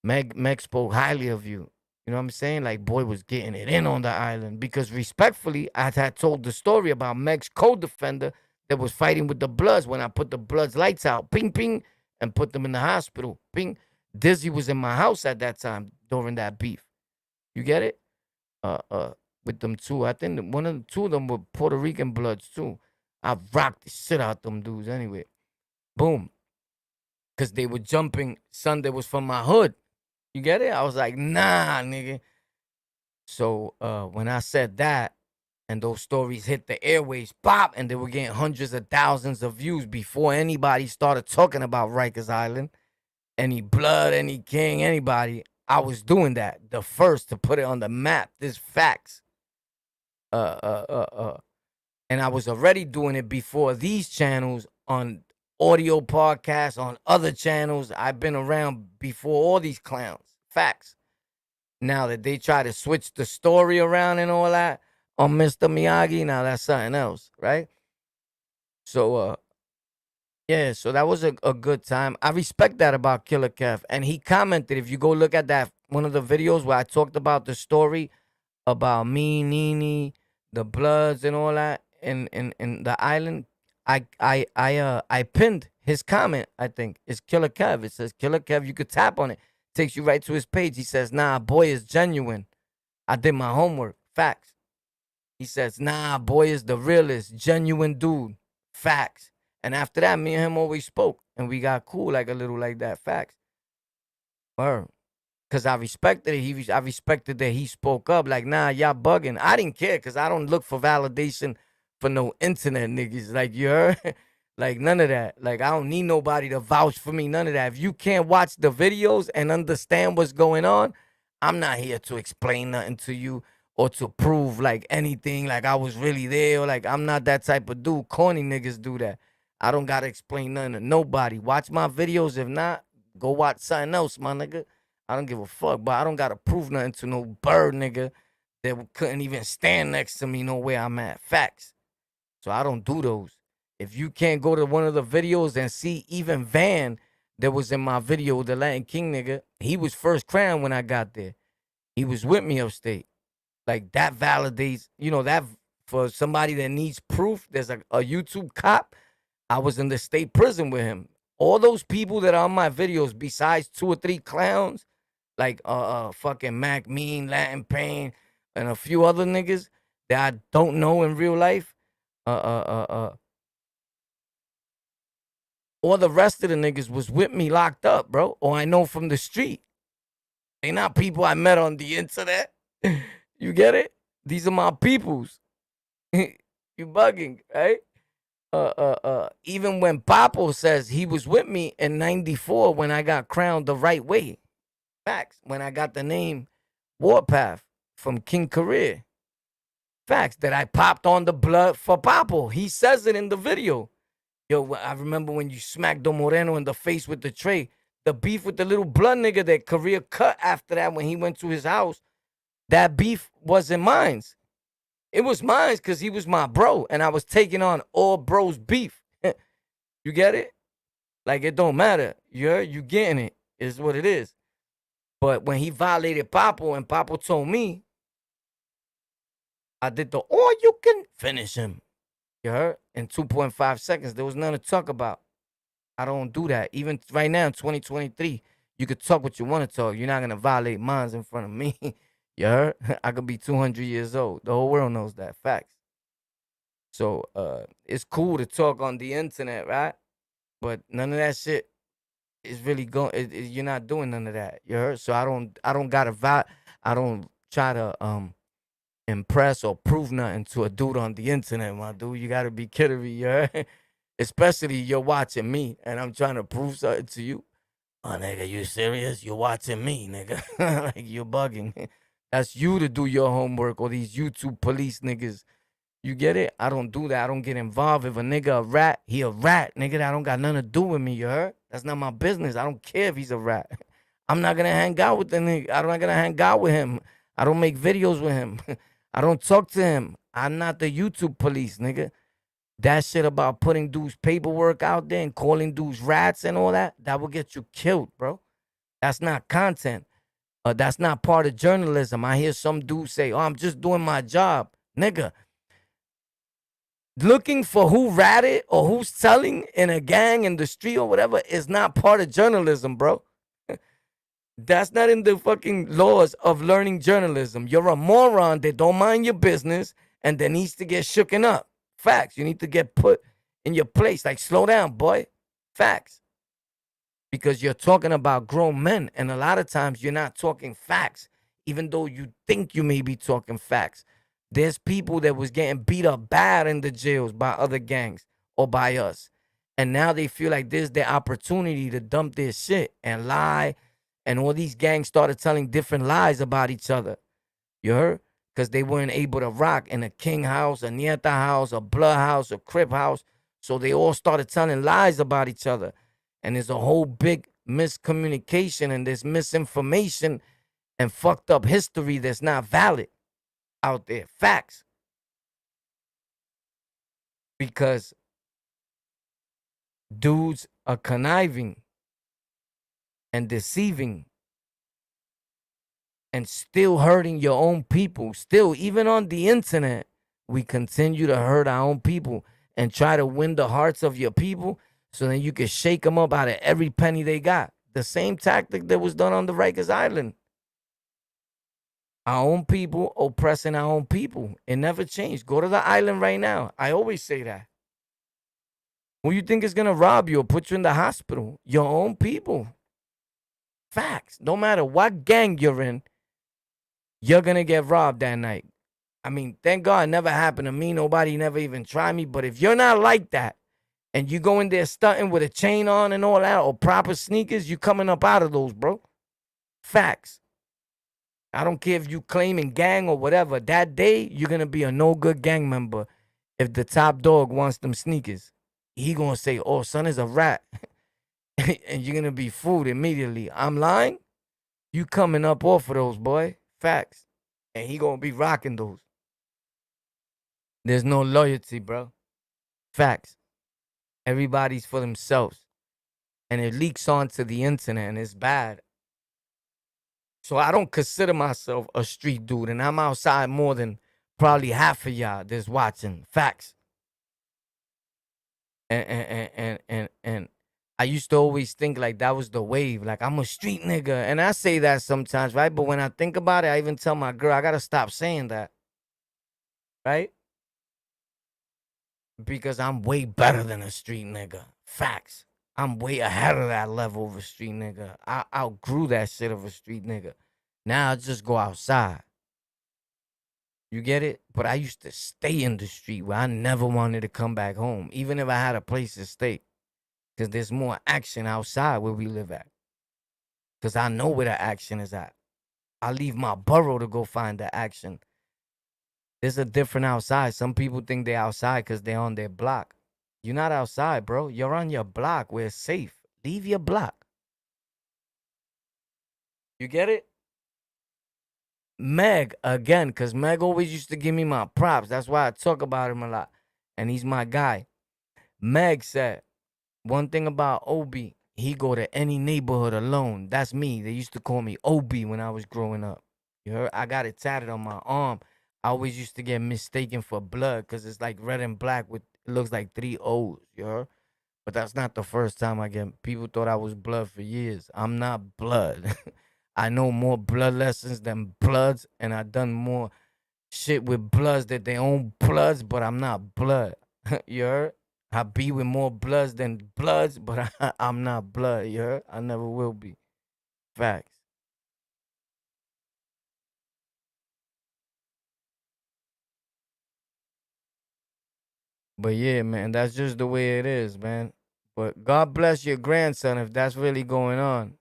Meg spoke highly of you. You know what I'm saying? Like, boy was getting it in on the island. Because respectfully, I had told the story about Meg's co-defender that was fighting with the Bloods when I put the Bloods lights out. Ping, ping. And put them in the hospital. Ping. Dizzy was in my house at that time during that beef. You get it? With them two. I think one of the two of them were Puerto Rican Bloods too. I rocked the shit out them dudes anyway. Boom. Cause they were jumping son that was from my hood. You get it? I was like, nah, nigga. So when I said that, and those stories hit the airways, pop, and they were getting hundreds of thousands of views before anybody started talking about Rikers Island, any blood, any king, anybody. I was doing that, the first to put it on the map. This facts. And I was already doing it before these channels on audio podcasts, on other channels. I've been around before all these clowns. Facts. Now that they try to switch the story around and all that on Mr. Miyagi, now that's something else, right? So yeah, so that was a good time. I respect that about Killer Kev. And he commented, if you go look at that one of the videos where I talked about the story about me, Nene, the Bloods and all that in the island, I pinned his comment, I think. It's Killer Kev. It says Killer Kev, you could tap on it. Takes you right to his page. He says, nah, boy is genuine. I did my homework. Facts. He says, nah, boy is the realest, genuine dude. Facts. And after that, me and him always spoke. And we got cool like a little like that. Facts. Word. Cause I respected it. I respected that he spoke up. Like, nah, y'all bugging. I didn't care because I don't look for validation for no internet niggas. Like, you heard? Like, none of that. Like, I don't need nobody to vouch for me. None of that. If you can't watch the videos and understand what's going on, I'm not here to explain nothing to you or to prove like anything. Like I was really there. Or like I'm not that type of dude. Corny niggas do that. I don't gotta explain nothing to nobody. Watch my videos. If not, go watch something else, my nigga. I don't give a fuck, but I don't gotta prove nothing to no bird nigga that couldn't even stand next to me know where I'm at. Facts. So I don't do those. If you can't go to one of the videos and see even Van that was in my video, the Latin King nigga, he was first crown when I got there. He was with me upstate. Like that validates, you know, that for somebody that needs proof, there's a YouTube cop. I was in the state prison with him. All those people that are on my videos, besides 2 or 3 clowns, like fucking Mac Mean, Latin Pain, and a few other niggas that I don't know in real life. All the rest of the niggas was with me locked up, bro. Or I know from the street. They not people I met on the internet. You get it? These are my peoples. You bugging, right? Even when Papo says he was with me in 94 when I got crowned the right way. Facts. When I got the name Warpath from King Career. Facts. That I popped on the blood for Papo. He says it in the video. Yo, I remember when you smacked Don Moreno in the face with the tray. The beef with the little blood nigga that Career cut after that when he went to his house. That beef wasn't mine. It was mine because he was my bro, and I was taking on all bros beef. You get it? Like it don't matter. You getting it. Is what it is. But when he violated Papo and Papo told me, I did the or you can finish him. You heard? In 2.5 seconds. There was nothing to talk about. I don't do that. Even right now in 2023, you could talk what you want to talk. You're not gonna violate mines in front of me. You heard? I could be 200 years old. The whole world knows that. Facts. So it's cool to talk on the internet, right? But none of that shit it's really going. You're not doing none of that. You heard? So I don't gotta I don't try to impress or prove nothing to a dude on the internet, my dude. You gotta be kidding me, you heard? Especially you're watching me and I'm trying to prove something to you. Oh, nigga, you serious? You're watching me, nigga. Like, you're bugging. That's you to do your homework, or these YouTube police niggas. You get it? I don't do that. I don't get involved. If a nigga a rat, he a rat. Nigga, that don't got nothing to do with me, you heard? That's not my business. I don't care if he's a rat. I'm not gonna hang out with the nigga. I'm not gonna hang out with him. I don't make videos with him. I don't talk to him. I'm not the YouTube police, nigga. That shit about putting dudes paperwork out there and calling dudes rats and all that, that will get you killed, bro. That's not content. That's not part of journalism. I hear some dudes say, "Oh, I'm just doing my job." Nigga, looking for who ratted or who's selling in a gang in the street or whatever is not part of journalism, bro. That's not in the fucking laws of learning journalism. You're a moron that don't mind your business and that needs to get shooken up. Facts. You need to get put in your place. Like, slow down, boy. Facts. Because you're talking about grown men, and a lot of times you're not talking facts, even though you think you may be talking facts. There's people that was getting beat up bad in the jails by other gangs or by us. And now they feel like this is their opportunity to dump their shit and lie. And all these gangs started telling different lies about each other. You heard? Because they weren't able to rock in a King house, a Nieta house, a Blood house, a Crip house. So they all started telling lies about each other. And there's a whole big miscommunication and there's misinformation and fucked up history that's not valid out there. Facts. Because dudes are conniving and deceiving and still hurting your own people. Still, even on the internet, we continue to hurt our own people and try to win the hearts of your people so then you can shake them up out of every penny they got. The same tactic that was done on the Rikers Island. Our own people oppressing our own people. It never changed. Go to the island right now. I always say that. Who you think is going to rob you or put you in the hospital? Your own people. Facts. No matter what gang you're in, you're going to get robbed that night. I mean, thank God it never happened to me. Nobody never even tried me. But if you're not like that and you go in there stunting with a chain on and all that or proper sneakers, you coming up out of those, bro. Facts. I don't care if you claiming gang or whatever. That day, you're going to be a no good gang member if the top dog wants them sneakers. He going to say, "Oh, son is a rat." And you're going to be fooled immediately. I'm lying? You coming up off of those, boy. Facts. And he going to be rocking those. There's no loyalty, bro. Facts. Everybody's for themselves. And it leaks onto the internet and it's bad. So I don't consider myself a street dude. And I'm outside more than probably half of y'all that's watching. Facts. And I used to always think like that was the wave. Like, I'm a street nigga. And I say that sometimes, right? But when I think about it, I even tell my girl, I got to stop saying that. Right? Because I'm way better than a street nigga. Facts. I'm way ahead of that level of a street nigga. I outgrew that shit of a street nigga. Now I just go outside. You get it? But I used to stay in the street where I never wanted to come back home, even if I had a place to stay. Because there's more action outside where we live at. Because I know where the action is at. I leave my borough to go find the action. There's a different outside. Some people think they're outside because they're on their block. You're not outside, bro. You're on your block where it's safe. Leave your block. You get it? Meg, again, because Meg always used to give me my props. That's why I talk about him a lot. And he's my guy. Meg said, one thing about Obi, he go to any neighborhood alone. That's me. They used to call me Obi when I was growing up. You heard? I got it tatted on my arm. I always used to get mistaken for blood because it's like red and black with, it looks like 3 O's. You heard? But that's not the first time I get, people thought I was blood for years. I'm not blood. I know more blood lessons than bloods, and I done more shit with bloods that they own bloods, but I'm not blood. You heard? I be with more bloods than bloods, but I'm not blood, you heard? I never will be. Facts. But yeah, man, that's just the way it is, man. But God bless your grandson if that's really going on.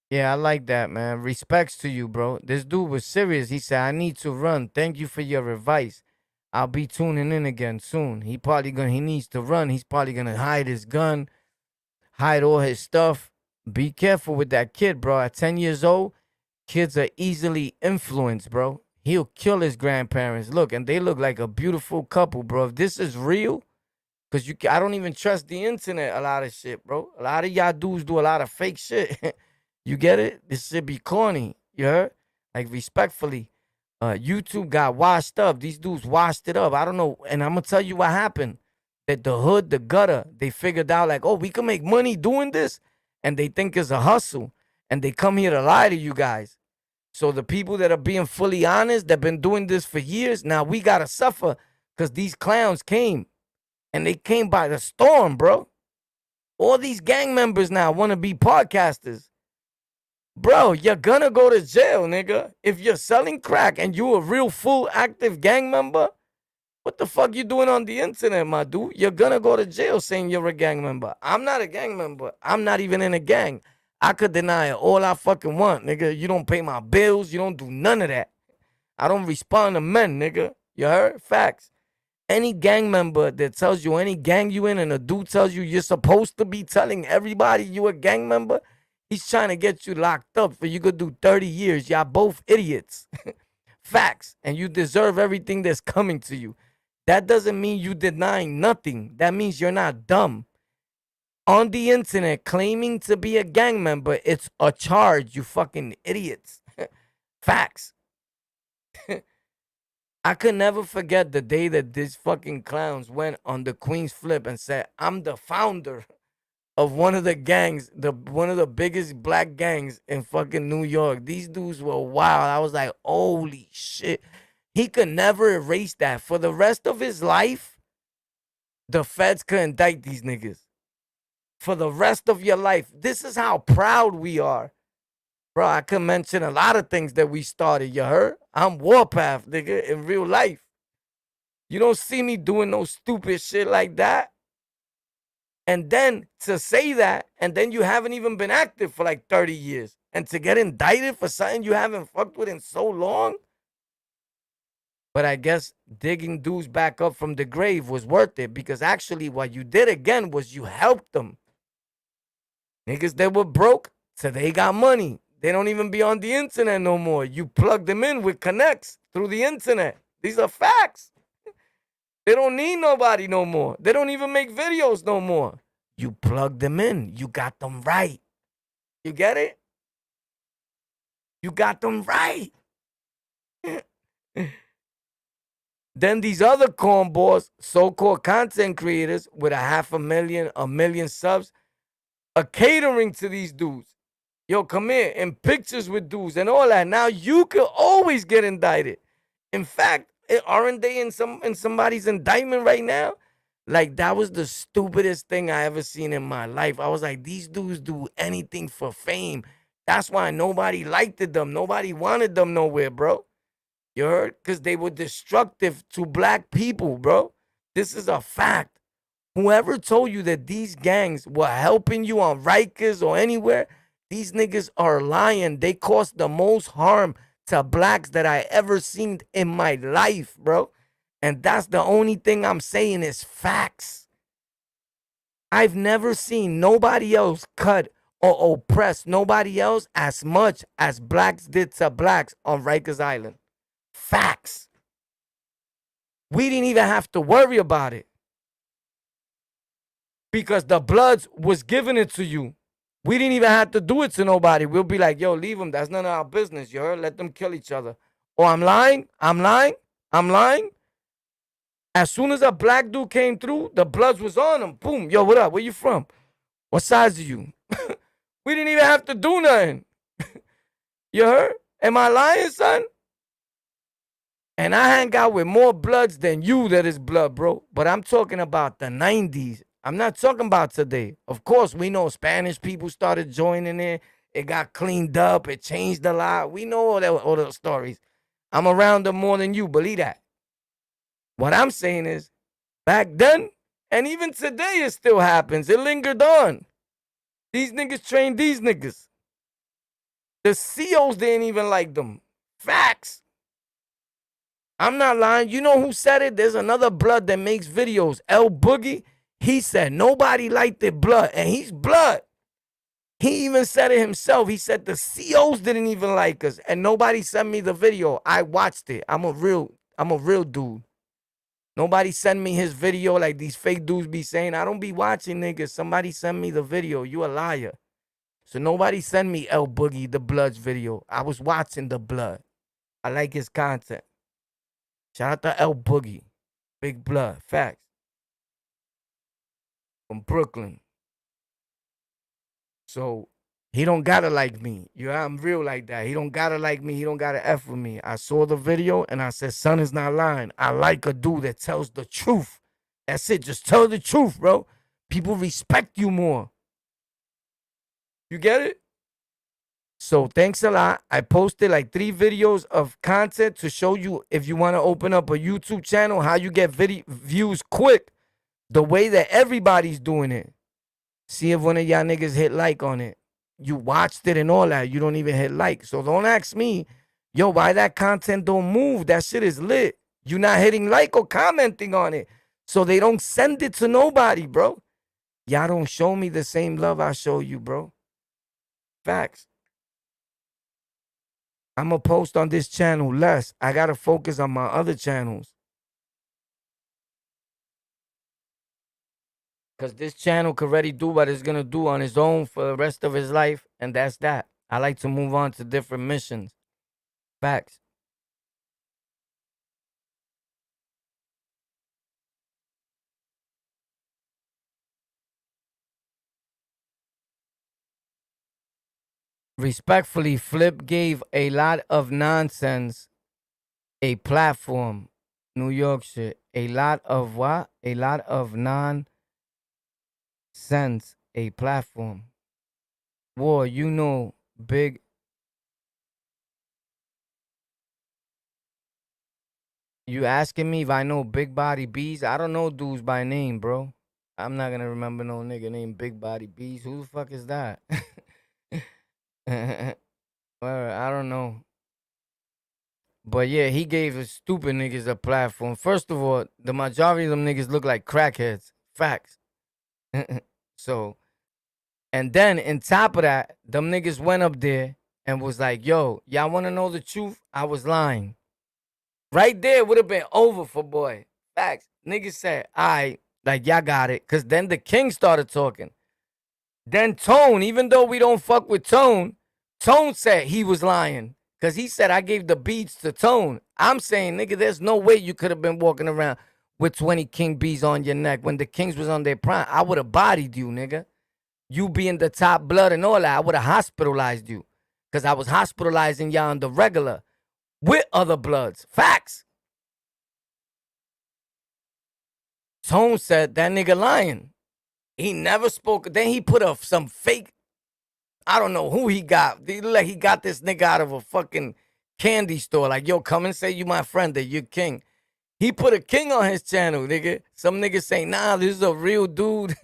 Yeah, I like that, man. Respects to you, bro. This dude was serious. He said, I need to run. Thank you for your advice. I'll be tuning in again soon. He needs to run. He's probably gonna hide his gun, hide all his stuff. Be careful with that kid, bro. At 10 years old, kids are easily influenced, bro. He'll kill his grandparents. Look, and they look like a beautiful couple, bro. If this is real, cause I don't even trust the internet. A lot of shit, bro. A lot of y'all dudes do a lot of fake shit. You get it? This shit be corny. You heard? Like respectfully, YouTube got washed up. These dudes washed it up. I don't know, and I'm gonna tell you what happened. That the hood, the gutter, they figured out like, oh, we can make money doing this, and they think it's a hustle, and they come here to lie to you guys. So the people that are being fully honest, that been doing this for years, now we gotta suffer because these clowns came and they came by the storm, bro. All these gang members now want to be podcasters. Bro, you're gonna go to jail, nigga. If you're selling crack and you a real full active gang member, what the fuck you doing on the internet, my dude? You're gonna go to jail saying you're a gang member. I'm not a gang member. I'm not even in a gang. I could deny it all I fucking want, nigga. You don't pay my bills. You don't do none of that. I don't respond to men, nigga. You heard? Facts. Any gang member that tells you any gang you in and a dude tells you you're supposed to be telling everybody you a gang member, he's trying to get you locked up for you could do 30 years. Y'all both idiots. Facts. And you deserve everything that's coming to you. That doesn't mean you denying nothing. That means you're not dumb. On the internet, claiming to be a gang member, it's a charge, you fucking idiots. Facts. I could never forget the day that these fucking clowns went on the Queen's Flip and said, I'm the founder of one of the gangs, one of the biggest black gangs in fucking New York. These dudes were wild. I was like, holy shit. He could never erase that. For the rest of his life, the feds could indict these niggas. For the rest of your life. This is how proud we are. Bro, I could mention a lot of things that we started, you heard? I'm Warpath, nigga, in real life. You don't see me doing no stupid shit like that. And then to say that, and then you haven't even been active for like 30 years. And to get indicted for something you haven't fucked with in so long. But I guess digging dudes back up from the grave was worth it because actually what you did again was you helped them. Niggas that were broke, so they got money. They don't even be on the internet no more. You plug them in with connects through the internet. These are facts. They don't need nobody no more. They don't even make videos no more. You plug them in. You got them right. You get it? You got them right. Then these other cornballs, so-called content creators with 500,000, 1,000,000 subs, are catering to these dudes. Yo, come here, and pictures with dudes and all that. Now you could always get indicted. In fact, aren't they in somebody's indictment right now? Like that was the stupidest thing I ever seen in my life. I was like, these dudes do anything for fame. That's why nobody liked them. Nobody wanted them nowhere, bro. You heard? Because they were destructive to black people, bro. This is a fact. Whoever told you that these gangs were helping you on Rikers or anywhere, these niggas are lying. They caused the most harm to blacks that I ever seen in my life, bro. And that's the only thing I'm saying is facts. I've never seen nobody else cut or oppress nobody else as much as blacks did to blacks on Rikers Island. Facts. We didn't even have to worry about it because the Bloods was giving it to you. We didn't even have to do it to nobody. We'll be like, yo, leave them. That's none of our business. You heard? Let them kill each other. Oh, I'm lying? I'm lying? I'm lying? As soon as a black dude came through, the Bloods was on him. Boom. Yo, what up? Where you from? What size are you? We didn't even have to do nothing. You heard? Am I lying, son? And I hang out with more bloods than you that is blood, bro. But I'm talking about the 90s. I'm not talking about today. Of course, we know Spanish people started joining in. It got cleaned up. It changed a lot. We know all those stories. I'm around them more than you. Believe that. What I'm saying is, back then, and even today, it still happens. It lingered on. These niggas trained these niggas. The COs didn't even like them. Facts. I'm not lying. You know who said it? There's another blood that makes videos. L Boogie. He said nobody liked the blood, and he's blood. He even said it himself. He said the COs didn't even like us, and nobody sent me the video. I watched it. I'm a real dude. Nobody sent me his video like these fake dudes be saying. I don't be watching niggas. Somebody send me the video. You a liar. So nobody sent me L Boogie, the Blood's video. I was watching the Blood. I like his content. Shout out to L Boogie. Big Blood. Facts. From Brooklyn. So he don't gotta like me. I'm real like that. He don't gotta like me. He don't gotta F with me. I saw the video and I said, son is not lying. I like a dude that tells the truth. That's it. Just tell the truth, bro. People respect you more. You get it? So thanks a lot. I posted like 3 videos of content to show you if you want to open up a YouTube channel, how you get views quick, the way that everybody's doing it. See if one of y'all niggas hit like on it. You watched it and all that. You don't even hit like. So don't ask me, yo, why that content don't move? That shit is lit. You not hitting like or commenting on it. So they don't send it to nobody, bro. Y'all don't show me the same love I show you, bro. Facts. I'm going to post on this channel less. I got to focus on my other channels. Because this channel could already do what it's going to do on his own for the rest of his life. And that's that. I like to move on to different missions. Facts. Respectfully, Flip gave a lot of nonsense a platform. New York shit. A lot of what? A lot of nonsense a platform. War, you know, big. You asking me if I know Big Body Bees? I don't know dudes by name, bro. I'm not gonna remember no nigga named Big Body Bees. Who the fuck is that? Well, I don't know. But yeah, he gave his stupid niggas a platform. First of all, the majority of them niggas look like crackheads. Facts. So, and then on top of that, them niggas went up there and was like, yo, y'all wanna know the truth? I was lying. Right there would have been over for boy. Facts. Niggas said, all right, like y'all got it. Cause then the king started talking. Then Tone, even though we don't fuck with Tone, Tone said he was lying. Cause he said I gave the beats to Tone. I'm saying, nigga, there's no way you could have been walking around with 20 king bees on your neck. When the kings was on their prime, I would have bodied you, nigga. You being the top blood and all that, I would have hospitalized you. Cause I was hospitalizing y'all on the regular with other bloods. Facts. Tone said that nigga lying. He never spoke. Then he put up some fake. I don't know who he got. Like he got this nigga out of a fucking candy store. Like, yo, come and say you my friend, that you king. He put a king on his channel, nigga. Some niggas say, nah, this is a real dude.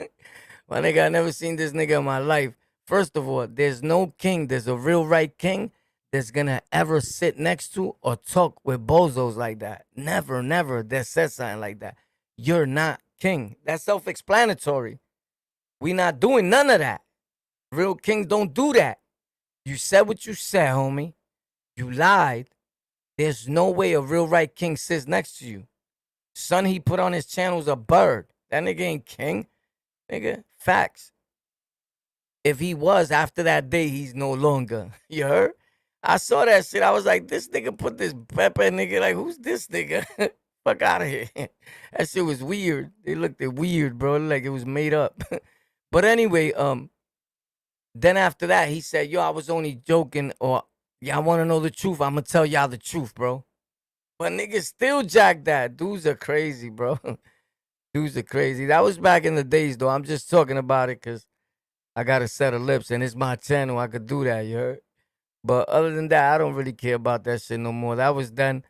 My nigga, I never seen this nigga in my life. First of all, there's no king. There's a real right king that's gonna ever sit next to or talk with bozos like that. Never, never that says something like that. You're not king. That's self-explanatory. We not doing none of that. Real kings don't do that. You said what you said, homie. You lied. There's no way a real right king sits next to you. Son he put on his channel is a bird. That nigga ain't king. Nigga, facts. If he was, after that day, he's no longer. You heard? I saw that shit. I was like, this nigga put this pepper nigga. Like, who's this nigga? Fuck out of here. That shit was weird. They looked weird, bro. Like it was made up. But anyway, then after that, he said, yo, I was only joking, or y'all want to know the truth? I'm going to tell y'all the truth, bro. But niggas still jack that. Dudes are crazy, bro. Dudes are crazy. That was back in the days, though. I'm just talking about it because I got a set of lips and it's my channel. I could do that, you heard? But other than that, I don't really care about that shit no more. That was then.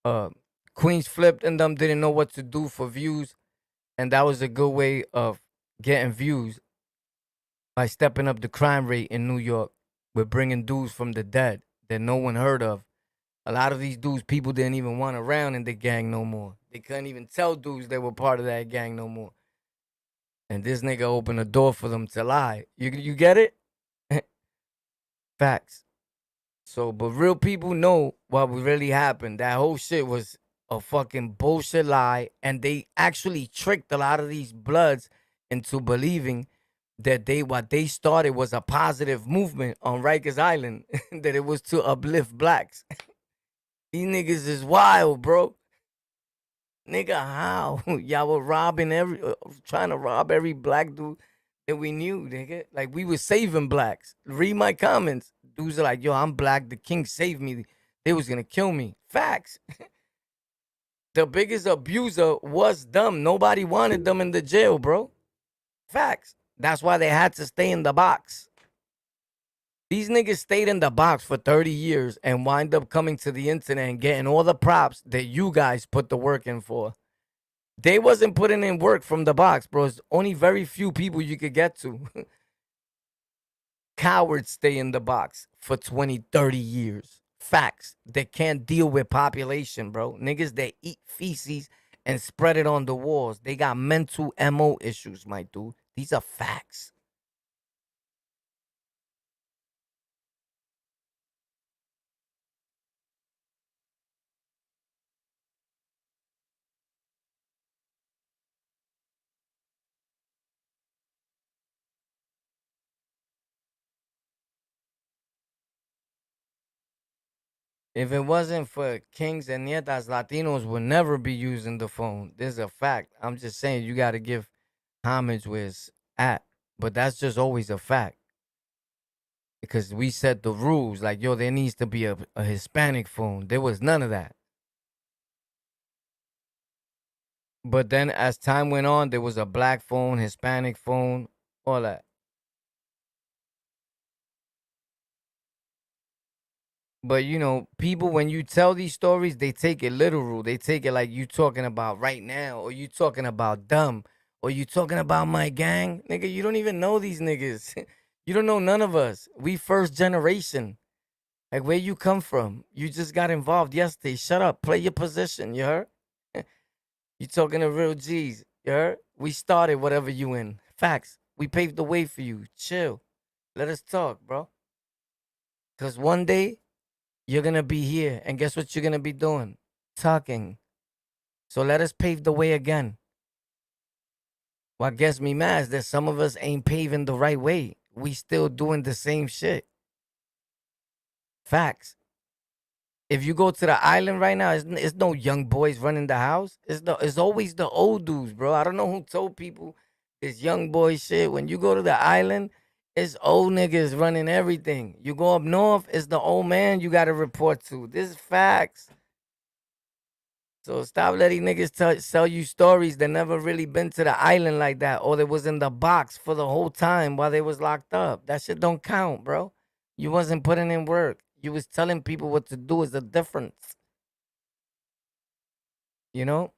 Uh, Queens flipped and them didn't know what to do for views. And that was a good way of getting views by stepping up the crime rate in New York with bringing dudes from the dead that no one heard of. A lot of these dudes, people didn't even want around in the gang no more. They couldn't even tell dudes they were part of that gang no more. And this nigga opened the door for them to lie. You get it? Facts. So, but real people know what really happened. That whole shit was a fucking bullshit lie. And they actually tricked a lot of these bloods into believing that what they started was a positive movement on Rikers Island, that it was to uplift blacks. These niggas is wild, bro. Nigga, how? Y'all were robbing trying to rob every black dude that we knew, nigga. Like, we were saving blacks. Read my comments. Dudes are like, yo, I'm black. The king saved me. They was gonna kill me. Facts. The biggest abuser was them. Nobody wanted them in the jail, bro. Facts. That's why they had to stay in the box. These niggas stayed in the box for 30 years and wind up coming to the internet and getting all the props that you guys put the work in for. They wasn't putting in work from the box, bro. It's only very few people you could get to. Cowards stay in the box for 20, 30 years. Facts. They can't deal with population, bro. Niggas that eat feces and spread it on the walls. They got mental MO issues, my dude. These are facts. If it wasn't for kings and nietas, Latinos would never be using the phone. This is a fact. I'm just saying you got to give homage where it's at. But that's just always a fact. Because we set the rules. Like, yo, there needs to be a Hispanic phone. There was none of that. But then as time went on, there was a black phone, Hispanic phone, all that. But you know, people when you tell these stories, they take it literal. They take it like you talking about right now, or you talking about them, or you talking about my gang. Nigga, you don't even know these niggas. You don't know none of us. We first generation. Like, where you come from? You just got involved yesterday. Shut up. Play your position, you heard? You talking to real G's, you heard? We started whatever you in. Facts. We paved the way for you. Chill. Let us talk, bro. Cause one day you're gonna be here, and guess what you're gonna be doing? Talking. So let us pave the way again. What gets me mad is that some of us ain't paving the right way. We still doing the same shit. Facts. If you go to the island right now, it's no young boys running the house. It's always the old dudes, bro. I don't know who told people this young boy shit. When you go to the island, it's old niggas running everything. You go up north, it's the old man you got to report to. This is facts. So stop letting niggas sell you stories that never really been to the island like that, or they was in the box for the whole time while they was locked up. That shit don't count, bro. You wasn't putting in work. You was telling people what to do is the difference. You know?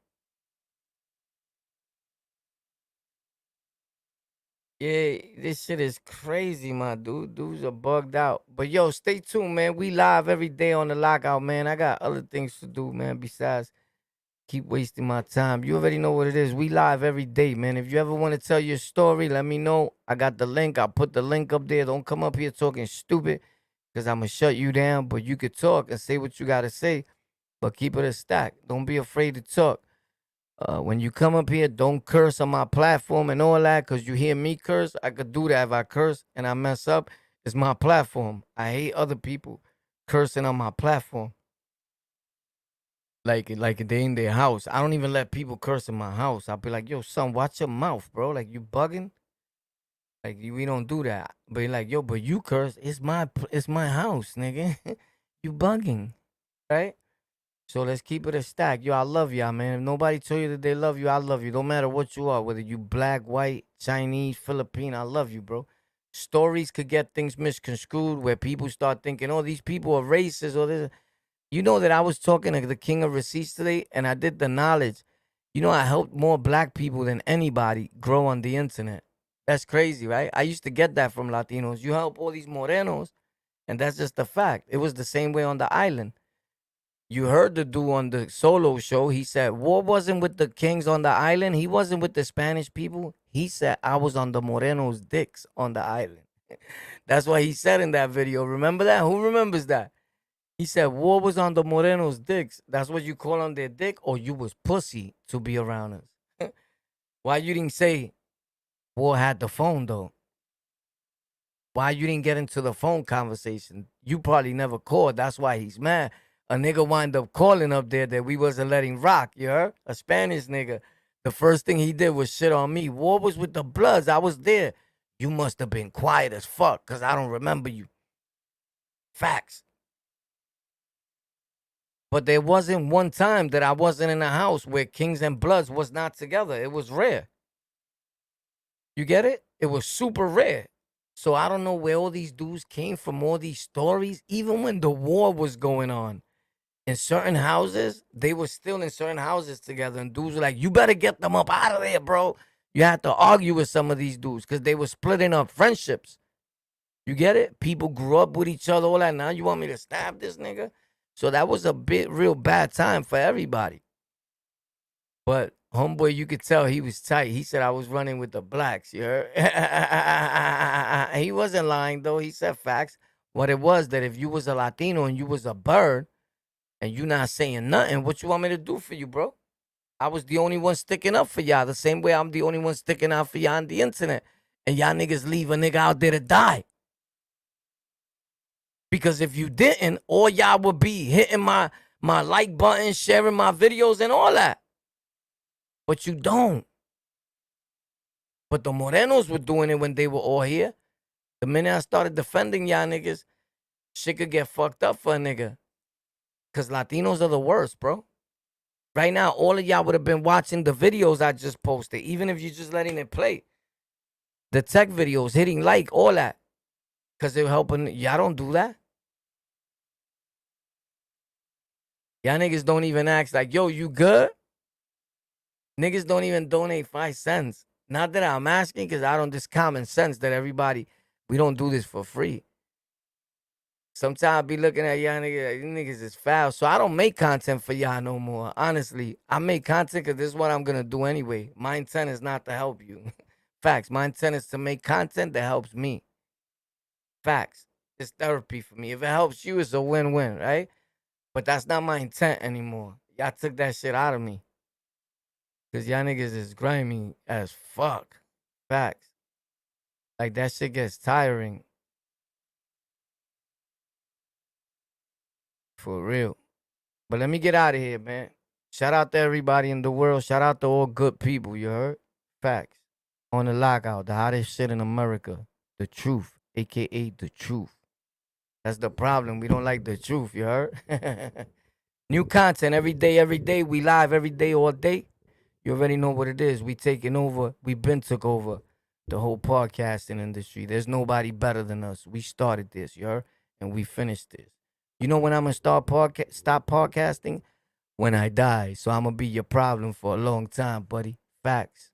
Yeah, this shit is crazy, my dude. Dudes are bugged out. But yo, stay tuned, man. We live every day on the lockout, man. I got other things to do, man, besides keep wasting my time. You already know what it is. We live every day, man. If you ever want to tell your story, let me know. I got the link. I'll put the link up there. Don't come up here talking stupid because I'm going to shut you down. But you could talk and say what you got to say, but keep it a stack. Don't be afraid to talk. When you come up here, don't curse on my platform and all that, because you hear me curse. I could do that if I curse and I mess up. It's my platform. I hate other people cursing on my platform. Like they in their house. I don't even let people curse in my house. I'll be like, yo, son, watch your mouth, bro. Like, you bugging. Like, we don't do that. But like, yo, but you curse. It's my house, nigga. You bugging, right? So let's keep it a stack. Yo, I love y'all, man. If nobody told you that they love you, I love you. Don't matter what you are, whether you black, white, Chinese, Philippine, I love you, bro. Stories could get things misconstrued where people start thinking, oh, these people are racist or this. You know that I was talking to the king of receipts today and I did the knowledge. You know, I helped more black people than anybody grow on the internet. That's crazy, right? I used to get that from Latinos. You help all these morenos, and that's just a fact. It was the same way on the island. You heard the dude on the solo show. He said, war wasn't with the kings on the island. He wasn't with the Spanish people. He said, I was on the Moreno's dicks on the island. That's what he said in that video. Remember that? Who remembers that? He said, war was on the Moreno's dicks. That's what you call on their dick, or you was pussy to be around us. Why you didn't say war had the phone, though? Why you didn't get into the phone conversation? You probably never called. That's why he's mad. A nigga wind up calling up there that we wasn't letting rock, you heard? A Spanish nigga. The first thing he did was shit on me. War was with the Bloods. I was there. You must have been quiet as fuck because I don't remember you. Facts. But there wasn't one time that I wasn't in a house where Kings and Bloods was not together. It was rare. You get it? It was super rare. So I don't know where all these dudes came from, all these stories. Even when the war was going on, in certain houses, they were still in certain houses together. And dudes were like, you better get them up out of there, bro. You had to argue with some of these dudes because they were splitting up friendships. You get it? People grew up with each other, all that. Now you want me to stab this nigga? So that was a real bad time for everybody. But homeboy, you could tell he was tight. He said I was running with the blacks. You heard? He wasn't lying though. He said facts. What it was that if you was a Latino and you was a bird and you not saying nothing, what you want me to do for you, bro? I was the only one sticking up for y'all. The same way I'm the only one sticking out for y'all on the internet. And y'all niggas leave a nigga out there to die. Because if you didn't, all y'all would be hitting my like button, sharing my videos and all that. But you don't. But the Morenos were doing it when they were all here. The minute I started defending y'all niggas, shit could get fucked up for a nigga. Because Latinos are the worst, bro. Right now, all of y'all would have been watching the videos I just posted, even if you're just letting it play. The tech videos, hitting like, all that. Because they're helping. Y'all don't do that. Y'all niggas don't even ask like, yo, you good? Niggas don't even donate 5 cents. Not that I'm asking, because I don't, this common sense that everybody, we don't do this for free. Sometimes I be looking at y'all niggas, like, these niggas is foul. So I don't make content for y'all no more. Honestly, I make content because this is what I'm going to do anyway. My intent is not to help you. Facts. My intent is to make content that helps me. Facts. It's therapy for me. If it helps you, it's a win-win, right? But that's not my intent anymore. Y'all took that shit out of me. Because y'all niggas is grimy as fuck. Facts. Like, that shit gets tiring. For real. But let me get out of here, man. Shout out to everybody in the world. Shout out to all good people, you heard? Facts. On the lockout, the hottest shit in America. The truth, a.k.a. the truth. That's the problem. We don't like the truth, you heard? New content every day. We live every day, all day. You already know what it is. We taking over. We been took over the whole podcasting industry. There's nobody better than us. We started this, you heard? And we finished this. You know when I'm gonna stop podcasting? When I die. So I'm gonna be your problem for a long time, buddy. Facts.